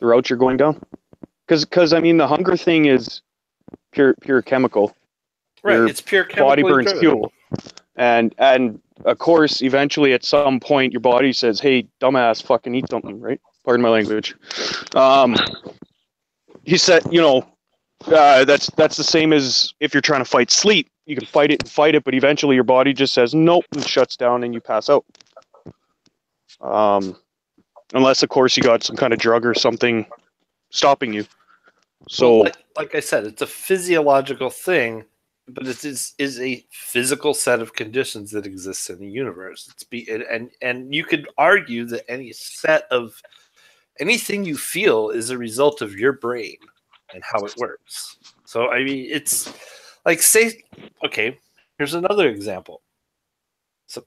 the route you're going down? Because I mean, the hunger thing is pure chemical. Right, it's pure chemical. Body burns fuel, and of course, eventually at some point, your body says, "Hey, dumbass, fucking eat something." Right? Pardon my language. He said, that's the same as if you're trying to fight sleep. You can fight it, but eventually your body just says nope and shuts down, and you pass out. Unless, of course, you got some kind of drug or something stopping you. So, well, like I said, it's a physiological thing, but it is a physical set of conditions that exists in the universe. And you could argue that anything you feel is a result of your brain and how it works. So, I mean, it's like, here's another example. So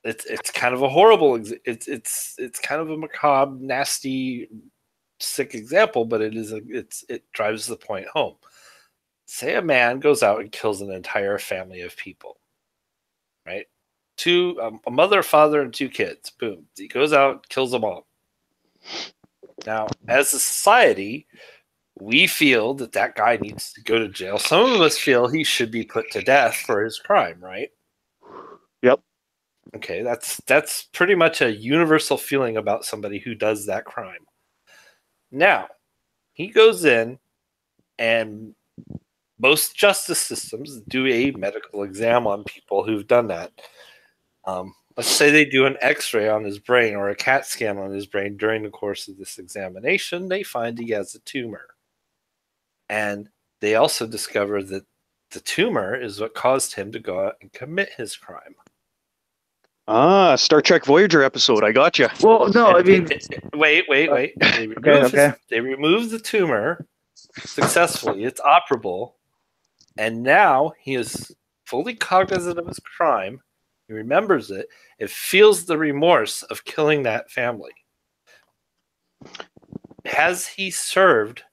it's kind of a horrible, it's kind of a macabre, nasty, sick example, but it drives the point home. Say a man goes out and kills an entire family of people, right? A mother, father, and 2 kids. Boom. He goes out, kills them all. Now, as a society, we feel that guy needs to go to jail. Some of us feel he should be put to death for his crime, right? Okay, that's pretty much a universal feeling about somebody who does that crime. Now, he goes in, and most justice systems do a medical exam on people who've done that. Let's say they do an X-ray on his brain or a CAT scan on his brain during the course of this examination. They find he has a tumor. And they also discover that the tumor is what caused him to go out and commit his crime. Ah, Star Trek Voyager episode. I got you. Well, no, I mean, wait. They remove the tumor successfully. It's operable, and now he is fully cognizant of his crime. He remembers it. It feels the remorse of killing that family. Has he served?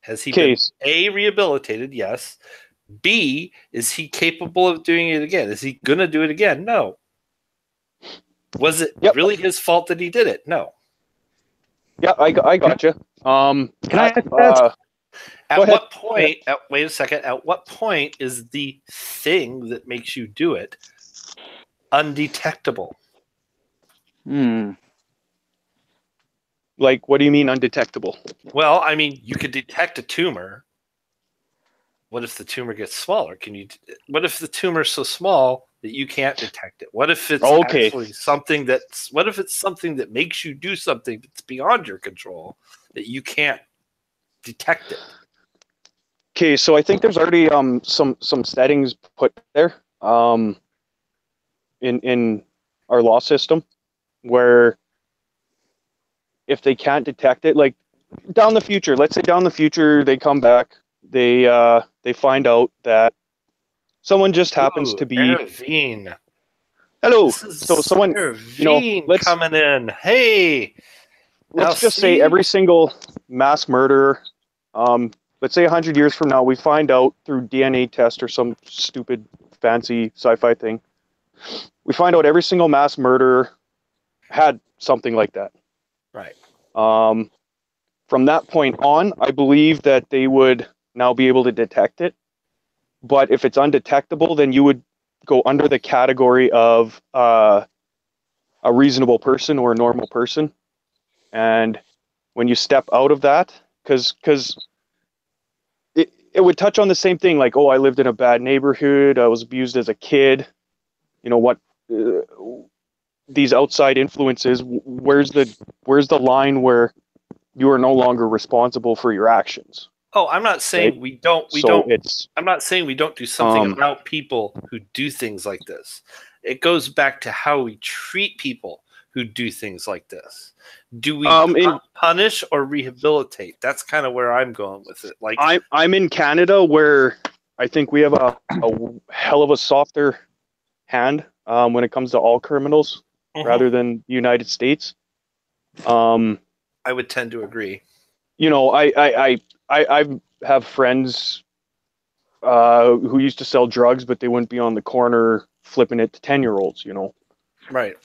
Has he been A, rehabilitated? Yes. B, is he capable of doing it again? Is he going to do it again? No. Was it really his fault that he did it? No. Yeah, I got you. Can I at what point? Wait a second. At what point is the thing that makes you do it undetectable? Like, what do you mean undetectable? Well, I mean, you could detect a tumor. What if the tumor gets smaller? What if the tumor is so small that you can't detect it? What if it's actually something that's? What if it's something that makes you do something that's beyond your control that you can't detect it? Okay, so I think there's already some settings put there in our law system where if they can't detect it, like down the future, let's say down the future they come back, they find out that someone just happens to be Irvine. Hello. So someone Irvine coming in. Hey. Let's just say every single mass murderer, let's say 100 years from now, we find out through DNA test or some stupid fancy sci-fi thing, we find out every single mass murderer had something like that. Right. From that point on, I believe that they would now be able to detect it. But if it's undetectable, then you would go under the category of a reasonable person or a normal person. And when you step out of that, because it would touch on the same thing, like, oh, I lived in a bad neighborhood, I was abused as a kid, you know what, these outside influences, where's the line where you are no longer responsible for your actions? Oh, I'm not saying right? I'm not saying we don't do something about people who do things like this. It goes back to how we treat people who do things like this. Do we punish or rehabilitate? That's kind of where I'm going with it. Like I'm in Canada, where I think we have a hell of a softer hand when it comes to all criminals, rather than the United States. I would tend to agree. You know, I have friends who used to sell drugs, but they wouldn't be on the corner flipping it to 10-year-olds, you know. Right.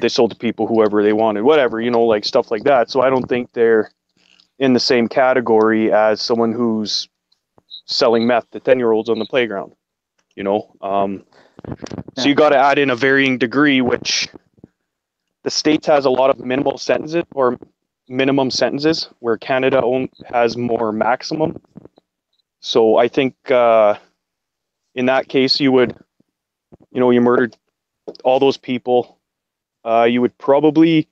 They sold to people whoever they wanted, whatever, you know, like stuff like that. So I don't think they're in the same category as someone who's selling meth to 10-year-olds on the playground, you know. So you got to add in a varying degree, which the States has a lot of minimum sentences, where Canada has more maximum. So I think in that case, you would, you know, you murdered all those people, you would probably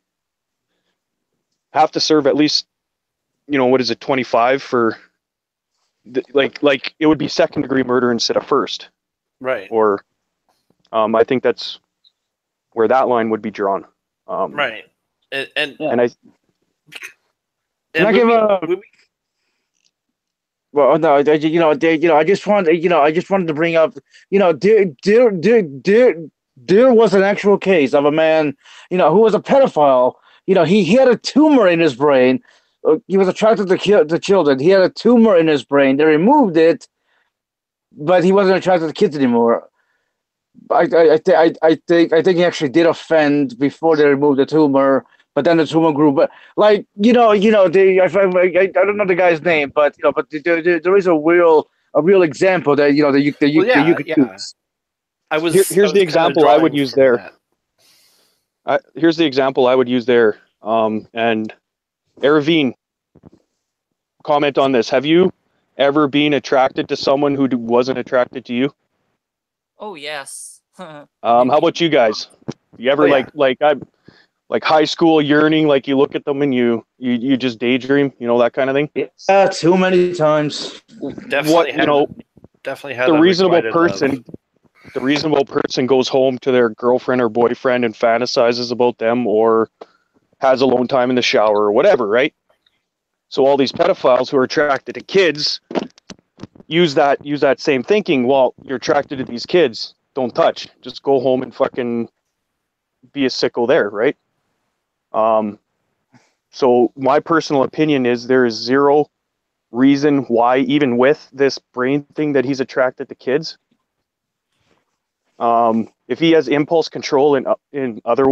have to serve at least, you know, what is it, 25 for, like it would be second degree murder instead of first. Right. Or I think that's where that line would be drawn. Right. And I can I give a? Well, no, I just wanted to bring up, there was an actual case of a man, who was a pedophile. He had a tumor in his brain. He was attracted to children. He had a tumor in his brain. They removed it, but he wasn't attracted to kids anymore. I think he actually did offend before they removed the tumor. But then the tumor grew. But I don't know the guy's name, but there is a real example that you could use. Here's the example I would use there. here's the example I would use there. And Eravine, comment on this. Have you ever been attracted to someone who wasn't attracted to you? Oh yes. How about you guys? You ever like high school yearning, like you look at them and you just daydream, that kind of thing? Yeah, too many times. Definitely had the reasonable person. The reasonable person goes home to their girlfriend or boyfriend and fantasizes about them, or has alone time in the shower or whatever, right? So all these pedophiles who are attracted to kids use that same thinking. Well, you're attracted to these kids, don't touch. Just go home and fucking be a sicko there, right? So my personal opinion is there is zero reason why, even with this brain thing, that he's attracted to kids. If he has impulse control in other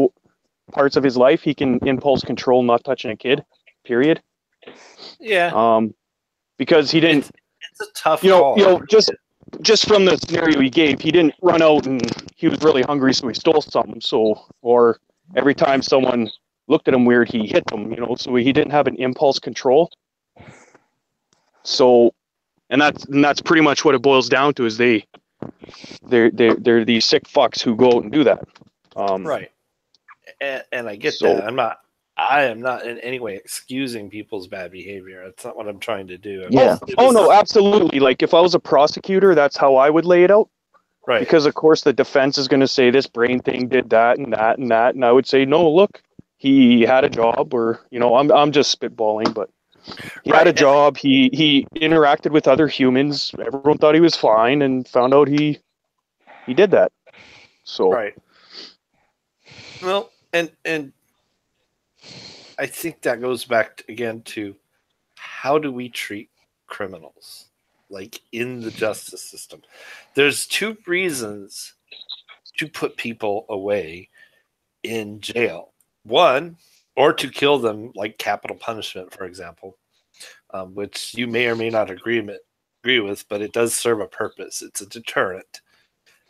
parts of his life, he can impulse control not touching a kid, period. Yeah. Because he didn't. It's a tough call. Just from the scenario he gave, he didn't run out and he was really hungry, so he stole something. So, or every time someone looked at him weird, he hit them. So he didn't have an impulse control. So, and that's pretty much what it boils down to. Is they're these sick fucks who go out and do that. Right. And I get that. I am not in any way excusing people's bad behavior. That's not what I'm trying to do. No, absolutely. Like if I was a prosecutor, that's how I would lay it out. Right. Because of course the defense is going to say this brain thing did that and that and that, and I would say, no, look, he had a job, or I'm just spitballing, but he had a job. He interacted with other humans. Everyone thought he was fine, and found out he did that. So right. Well, and I think that goes back again to how do we treat criminals, like in the justice system? There's two reasons to put people away in jail. One, or to kill them, like capital punishment, for example, which you may or may not agree with, but it does serve a purpose. It's a deterrent.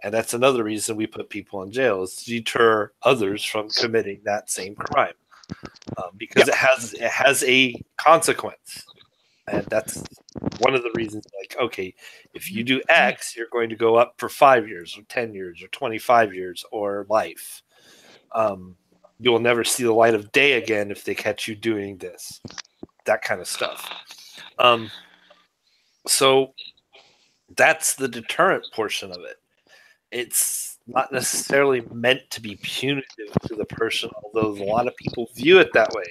And that's another reason we put people in jail, is to deter others from committing that same crime. Because it has a consequence, and that's one of the reasons. Like, okay, if you do X, you're going to go up for 5 years, or 10 years, or 25 years, or life. You will never see the light of day again if they catch you doing this. That kind of stuff. So that's the deterrent portion of it. It's not necessarily meant to be punitive to the person, although a lot of people view it that way.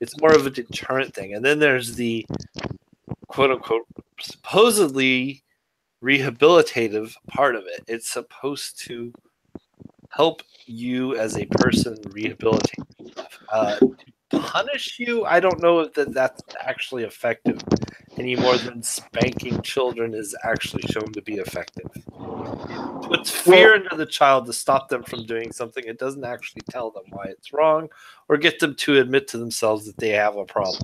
It's more of a deterrent thing. And then there's the quote-unquote supposedly rehabilitative part of it. It's supposed to help you as a person rehabilitate. To punish you, I don't know if that's actually effective any more than spanking children is actually shown to be effective. It puts fear into the child to stop them from doing something. It doesn't actually tell them why it's wrong or get them to admit to themselves that they have a problem.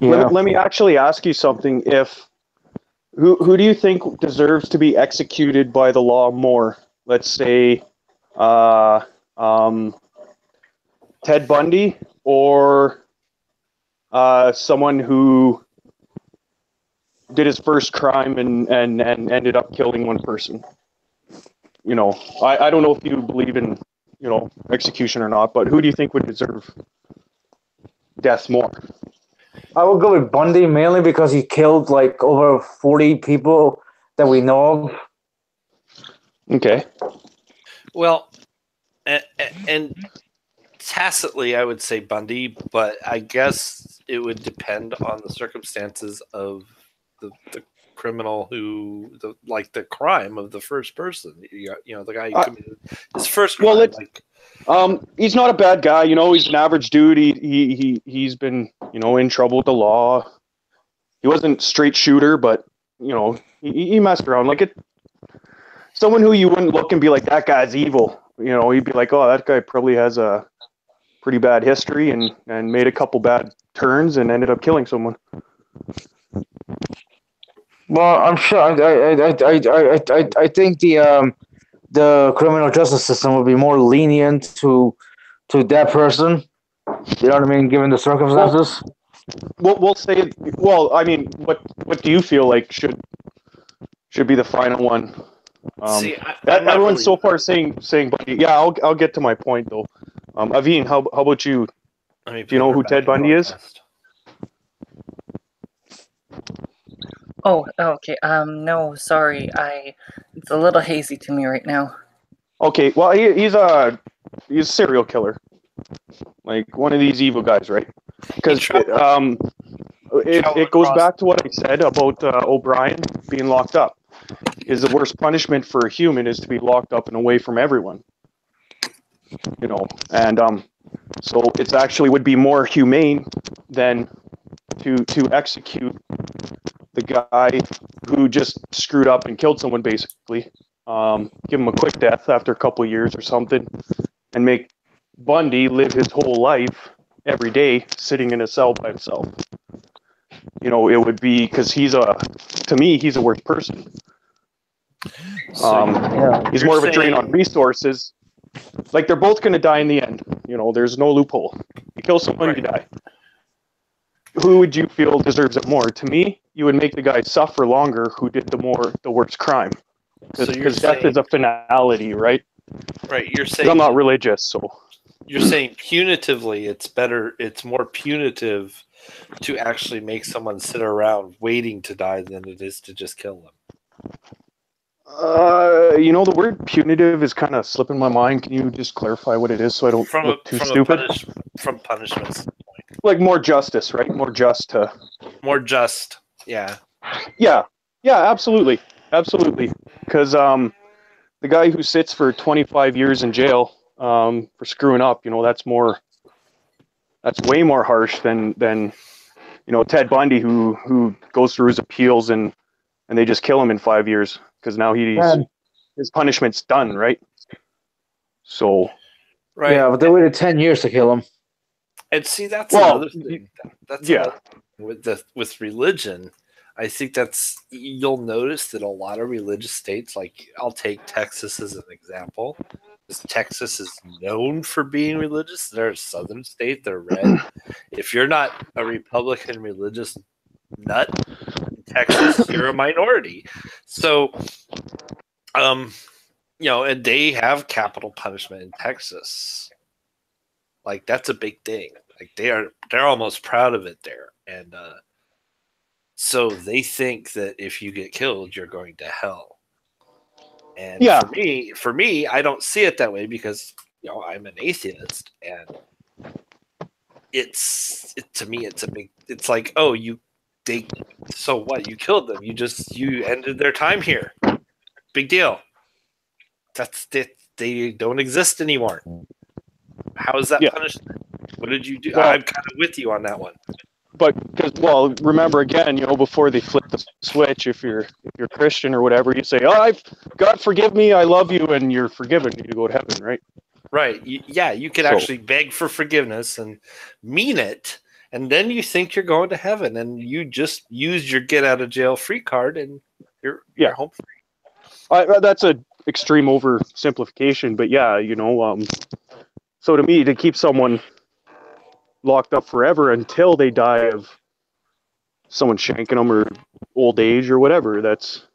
Yeah. Let me actually ask you something. Who do you think deserves to be executed by the law more? Let's say Ted Bundy, or someone who did his first crime and ended up killing one person. I don't know if you believe in execution or not, but who do you think would deserve death more? I would go with Bundy, mainly because he killed like over 40 people that we know of. Okay. Well, and tacitly, I would say Bundy, but I guess it would depend on the circumstances of the criminal the crime of the first person. The guy who committed his first crime. He's not a bad guy. He's an average dude. He's been in trouble with the law. He wasn't straight shooter, but he messed around. Someone who you wouldn't look and be like, that guy's evil. He'd be like, oh, that guy probably has a pretty bad history and made a couple bad turns and ended up killing someone. Well, I'm sure. I think the criminal justice system would be more lenient to to that person. You know what I mean? Given the circumstances. We'll say. Well, I mean, what do you feel like should be the final one? See, everyone's so far saying, but yeah, I'll get to my point though. Aveen, how about you? Do you know who Ted Bundy is? Oh, okay. No, sorry. It's a little hazy to me right now. Okay, well, he's a serial killer, like one of these evil guys, right? Because it goes back to what I said about O'Brien being locked up. Is the worst punishment for a human is to be locked up and away from everyone. You know, and so it's actually would be more humane than to execute the guy who just screwed up and killed someone, basically. Give him a quick death after a couple of years or something, and make Bundy live his whole life every day sitting in a cell by himself. You know, it would be because to me, he's a worse person. He's more of a drain on resources. Like, they're both going to die in the end. You know, there's no loophole. You kill someone, you die. Who would you feel deserves it more? To me, you would make the guy suffer longer who did the worst crime. Because death is a finality, right? Right, you're saying... I'm not religious, so... You're saying punitively, it's more punitive to actually make someone sit around waiting to die than it is to just kill them. You know, the word punitive is kind of slipping my mind. Can you just clarify what it is so I don't look too stupid? From punishment standpoint. Like more justice, right? More just, yeah. Yeah, absolutely. Absolutely. Because the guy who sits for 25 years in jail for screwing up, you know, that's way more harsh than you know, Ted Bundy who goes through his appeals and they just kill him in 5 years. Because now his punishment's done, right? So, right. Yeah, but they waited 10 years to kill him. And see, that's another thing. That's another thing with religion. I think you'll notice that a lot of religious states, like I'll take Texas as an example. Texas is known for being religious. They're a southern state. They're red. If you're not a Republican religious nut, Texas, you're a minority. So, you know, and they have capital punishment in Texas. Like, that's a big thing. Like, they're almost proud of it there. And so they think that if you get killed, you're going to hell. And for me, I don't see it that way because, you know, I'm an atheist, and to me, it's like, oh, so what? You killed them. You ended their time here. Big deal. That's it. They don't exist anymore. How is that punishment? What did you do? Well, I'm kind of with you on that one. But remember again, you know, before they flip the switch, if you're Christian or whatever, you say, "Oh, God forgive me, I love you," and you're forgiven. You go to heaven, right? Right. You could actually beg for forgiveness and mean it. And then you think you're going to heaven, and you just use your get out of jail free card, and you're home free. That's an extreme oversimplification, but yeah, you know. So to me, to keep someone locked up forever until they die of someone shanking them or old age or whatever, that's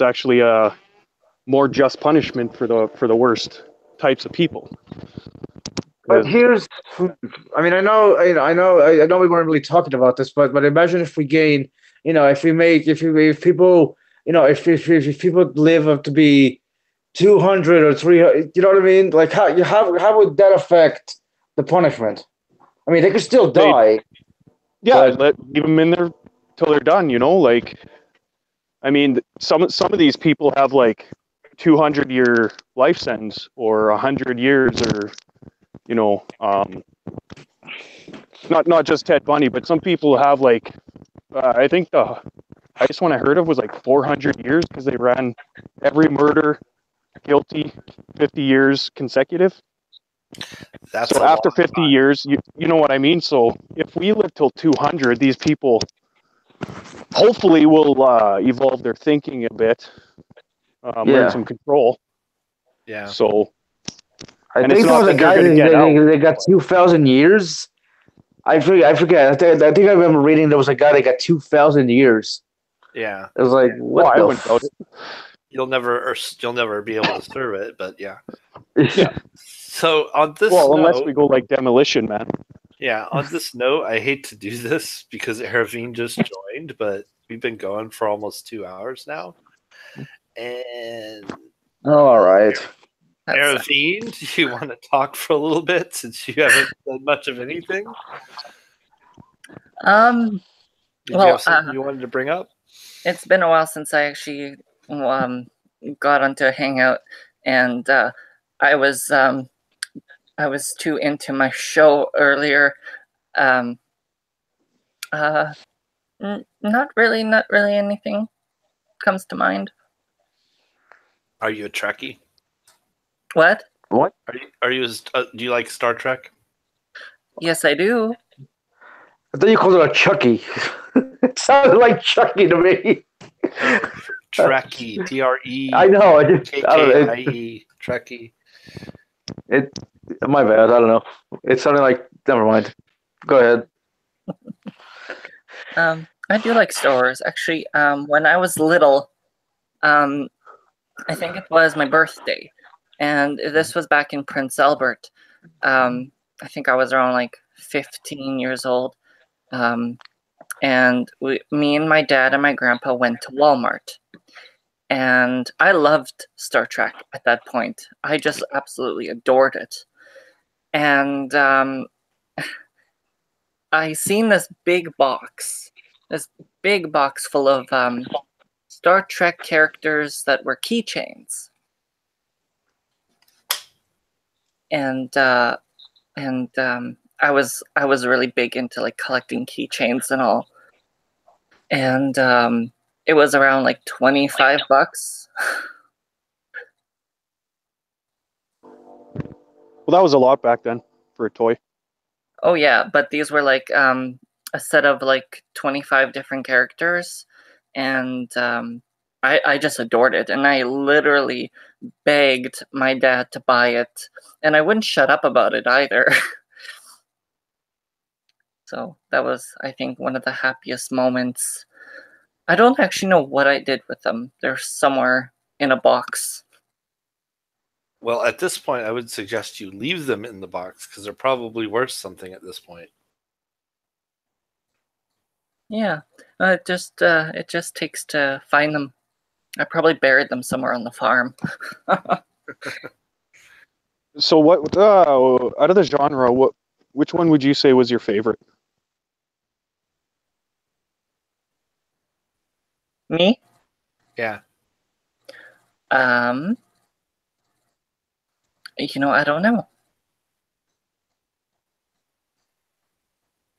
actually a more just punishment for the worst types of people. But I know we weren't really talking about this, but imagine if we gain, you know, if people, you know, if people live up to be 200 or 300, you know what I mean? Like how would that affect the punishment? I mean, they could still die. Leave them in there till they're done. You know, like, I mean, some of these people have like 200-year life sentence or 100 years or. You know, not just Ted Bundy, but some people have like, I think the highest one I heard of was like 400 years because they ran every murder guilty 50 years consecutive. So after 50 years, you know what I mean? So if we live till 200, these people hopefully will evolve their thinking a bit, learn some control. Yeah. So I think there was a guy that got 2,000 years. I forget. I think I remember reading there was a guy that got 2,000 years. Yeah. It was like, what the fuck? You'll never be able to serve it, but yeah. Yeah. So on this note, unless we go like Demolition Man. Yeah, on this note, I hate to do this because Aravine just joined, but we've been going for almost 2 hours now. And all right. Aravine, do you want to talk for a little bit since you haven't done much of anything? Did you have something you wanted to bring up? It's been a while since I actually got onto a hangout, and I was too into my show earlier. Not really anything comes to mind. Are you a Trekkie? What? Are you? Do you like Star Trek? Yes, I do. I thought you called it a Chucky. It sounded like Chucky to me. Trekkie, T-R-E. I know. K-K-I-E. Trekkie. My bad. I don't know. It sounded like. Never mind. Go ahead. I do like Star Wars. Actually, when I was little, I think it was my birthday, and this was back in Prince Albert. I think I was around like 15 years old. And me and my dad and my grandpa went to Walmart. And I loved Star Trek at that point. I just absolutely adored it. And I seen this big box full of Star Trek characters that were keychains. And I was really big into like collecting keychains and all. And it was around like $25. Well, that was a lot back then for a toy. Oh yeah, but these were like a set of like 25 different characters, and I just adored it, and I literally begged my dad to buy it, and I wouldn't shut up about it either. So that was, I think, one of the happiest moments. I don't actually know what I did with them. They're somewhere in a box. Well, at this point, I would suggest you leave them in the box because they're probably worth something at this point. Yeah, it just takes to find them. I probably buried them somewhere on the farm. So, what out of the genre, which one would you say was your favorite? Me? Yeah. You know, I don't know.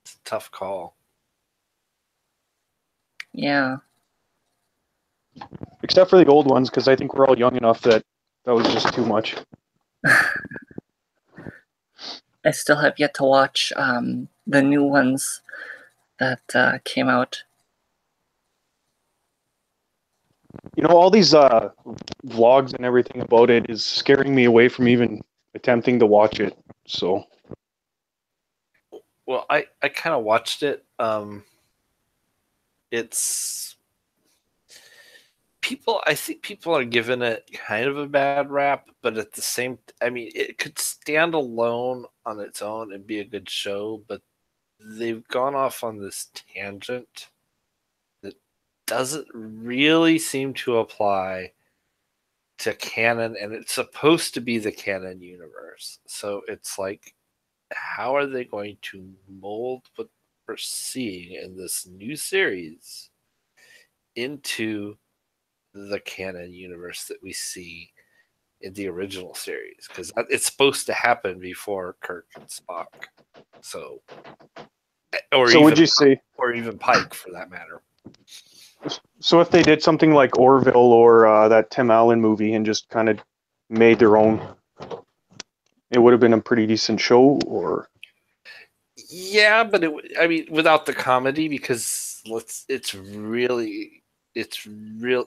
It's a tough call. Yeah. Except for the old ones, because I think we're all young enough that was just too much. I still have yet to watch the new ones that came out. You know, all these vlogs and everything about it is scaring me away from even attempting to watch it. So, well, I kind of watched it. It's people. I think people are giving it kind of a bad rap, but at the same, I mean, it could stand alone on its own and be a good show. But they've gone off on this tangent doesn't really seem to apply to canon, and it's supposed to be the canon universe. So it's like, how are they going to mold what we're seeing in this new series into the canon universe that we see in the original series? Because it's supposed to happen before Kirk and Spock. So would you say, or even Pike for that matter? So if they did something like Orville or that Tim Allen movie and just kind of made their own, it would have been a pretty decent show, or? Yeah, but I mean, without the comedy, because it's real.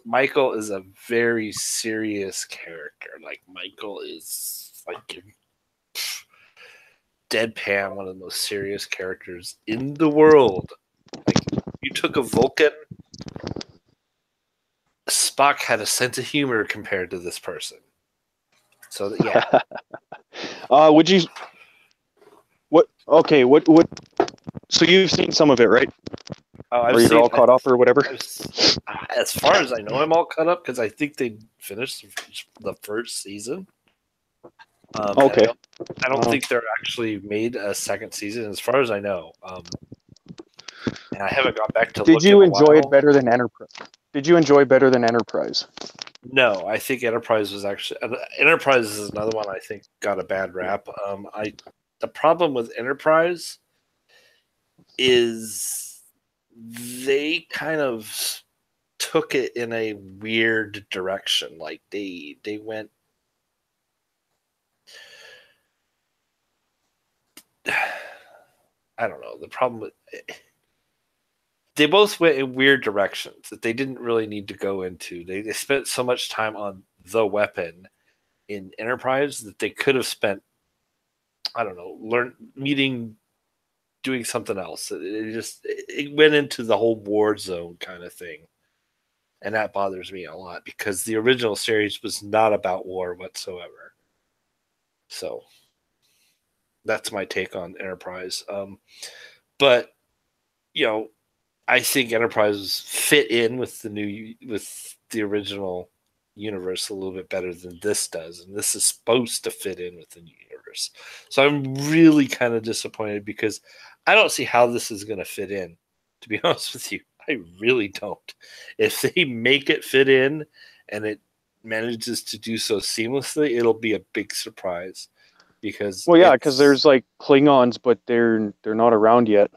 Michael is a very serious character. Like, Michael is like deadpan one of the most serious characters in the world. Like, you took a Vulcan, Spock had a sense of humor compared to this person. So yeah. Would you? What? Okay. What? So you've seen some of it, right? Oh, or you're all caught up, or whatever. As far as I know, I'm all caught up because I think they finished the first season. Okay. I don't think they're actually made a second season, as far as I know. And I haven't gone back to. Did you enjoy it better than Enterprise? Did you enjoy better than Enterprise? No, I think Enterprise was actually Enterprise is another one I think got a bad rap. The problem with Enterprise is they kind of took it in a weird direction. Like they went. I don't know. The problem with they both went in weird directions that they didn't really need to go into. They spent so much time on the weapon in Enterprise that they could have spent, I don't know, doing something else. It went into the whole war zone kind of thing. And that bothers me a lot because the original series was not about war whatsoever. So that's my take on Enterprise. But, I think Enterprise fit in with the original universe a little bit better than this does, and this is supposed to fit in with the new universe. So I'm really kind of disappointed because I don't see how this is going to fit in. To be honest with you, I really don't. If they make it fit in and it manages to do so seamlessly, it'll be a big surprise. Because there's like Klingons, but they're not around yet.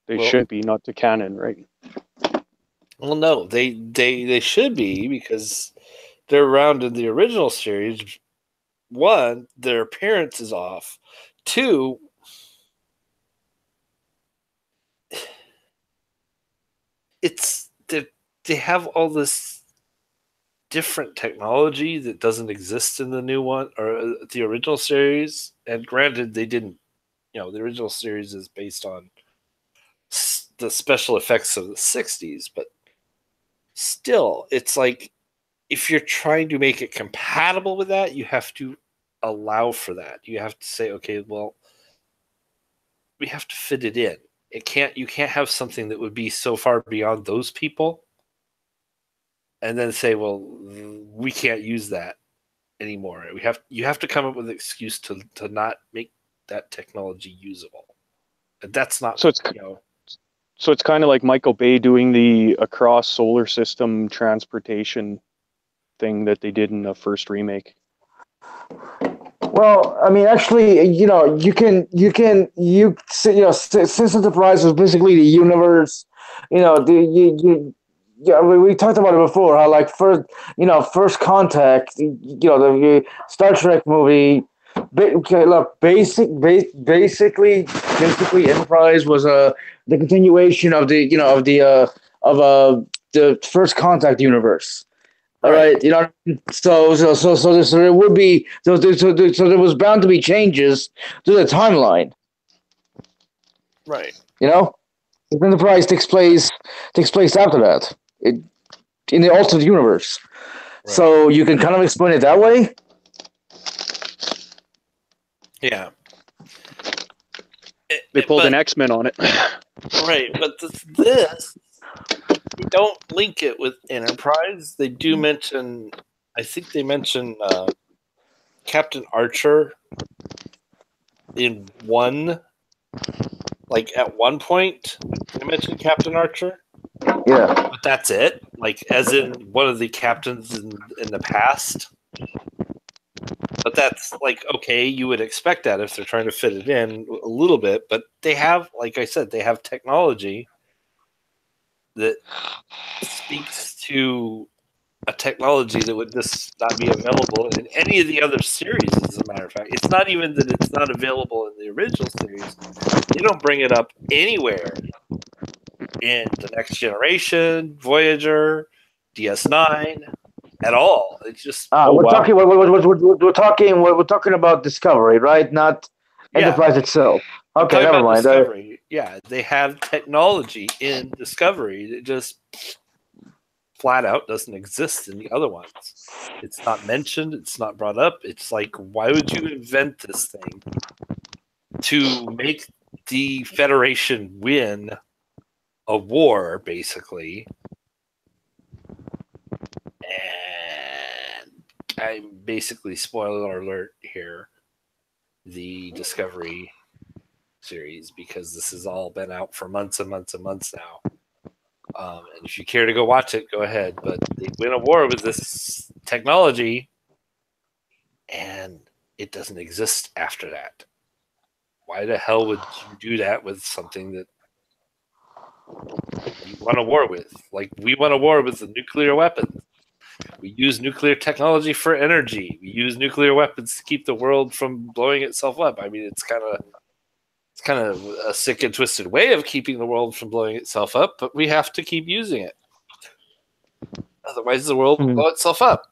They should be, not to canon, right? Well, no, they should be because they're around in the original series. One, their appearance is off. Two, they have all this different technology that doesn't exist in the new one or the original series. And granted, they didn't. The original series is based on the special effects of the 60s, but still, it's like if you're trying to make it compatible with that, you have to allow for that. You have to say, okay, well, we have to fit it in. You can't have something that would be so far beyond those people and then say, well, we can't use that anymore. You have to come up with an excuse to not make that technology usable. And that's not So it's kind of like Michael Bay doing the across solar system transportation thing that they did in the first remake. Well, I mean, actually, since Enterprise was basically the universe, we talked about it before. How like First Contact, the Star Trek movie. Basically, Enterprise was the continuation of the First Contact universe. All right, so there would be so there was bound to be changes to the timeline. Right. Enterprise takes place after that in the alternate universe. Right. So you can kind of explain it that way. Yeah. They pulled an X-Men on it. Right, but this they don't link it with Enterprise. They do mention, I think they mention Captain Archer in one, like at one point, they mentioned Captain Archer. Yeah. But that's it. Like, as in one of the captains in the past. But that's like, okay, you would expect that if they're trying to fit it in a little bit. But they have, like I said, they have technology that speaks to a technology that would just not be available in any of the other series, as a matter of fact. It's not even that it's not available in the original series. They don't bring it up anywhere in the Next Generation, Voyager, DS9, at all. It's just we're talking about Discovery, right? Not Enterprise itself. Okay, never mind. Discovery. Yeah, they have technology in Discovery that just flat out doesn't exist in the other ones. It's not mentioned. It's not brought up. It's like, why would you invent this thing to make the Federation win a war, basically? And I'm basically, spoiler alert here, the Discovery series, because this has all been out for months and months and months now. And if you care to go watch it, go ahead. But they win a war with this technology, and it doesn't exist after that. Why the hell would you do that with something that you won a war with? Like, we won a war with the nuclear weapons. We use nuclear technology for energy. We use nuclear weapons to keep the world from blowing itself up. I mean, it's kind of a sick and twisted way of keeping the world from blowing itself up, but we have to keep using it. Otherwise, the world will blow itself up.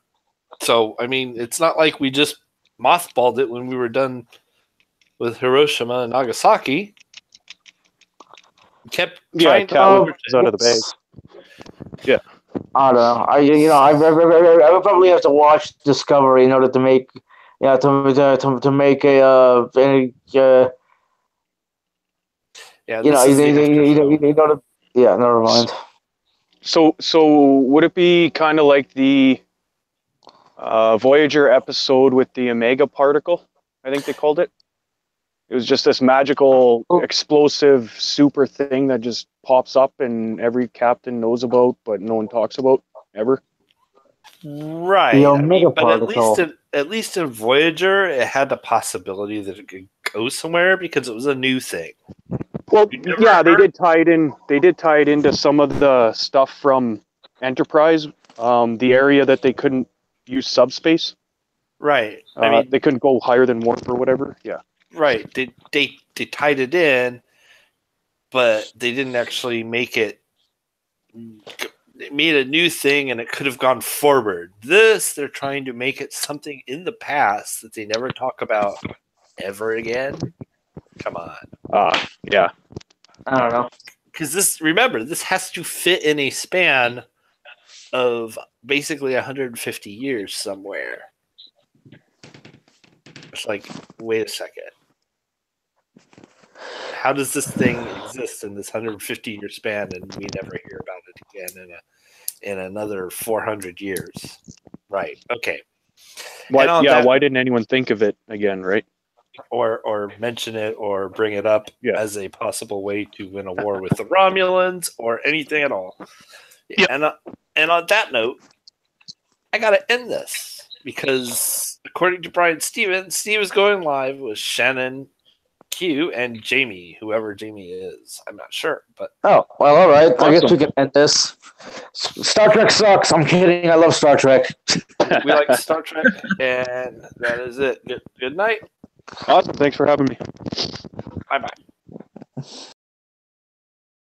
So, I mean, it's not like we just mothballed it when we were done with Hiroshima and Nagasaki. We kept trying to out of the bag. Yeah. I don't know. I would probably have to watch Discovery in order to make, to make a any. Yeah, never mind. So would it be kind of like the Voyager episode with the Omega particle? I think they called it. It was just this magical, explosive, super thing that just pops up and every captain knows about, but no one talks about ever. Right. The Omega but particle. at least in Voyager, it had the possibility that it could go somewhere because it was a new thing. Well, yeah, they did tie it in. They did tie it into some of the stuff from Enterprise, the area that they couldn't use subspace. Right. I mean, they couldn't go higher than warp or whatever. Yeah. Right. They tied it in, but they didn't actually make it. They made a new thing, and it could have gone forward. This, they're trying to make it something in the past that they never talk about ever again. Come on. Yeah. I don't know. Because this has to fit in a span of basically 150 years somewhere. It's like, wait a second. How does this thing exist in this 150-year span, and we never hear about it again in another 400 years? Right. Okay. Why didn't anyone think of it again, right? Or mention it or bring it up as a possible way to win a war with the Romulans or anything at all. Yeah. And on that note, I got to end this because according to Brian Stevens, Steve is going live with Shannon, Q, and Jamie, whoever Jamie is. I'm not sure, but all right. Awesome. I guess we can end this. Star Trek sucks. I'm kidding. I love Star Trek. We like Star Trek, and that is it. Good night. Awesome. Thanks for having me. Bye-bye.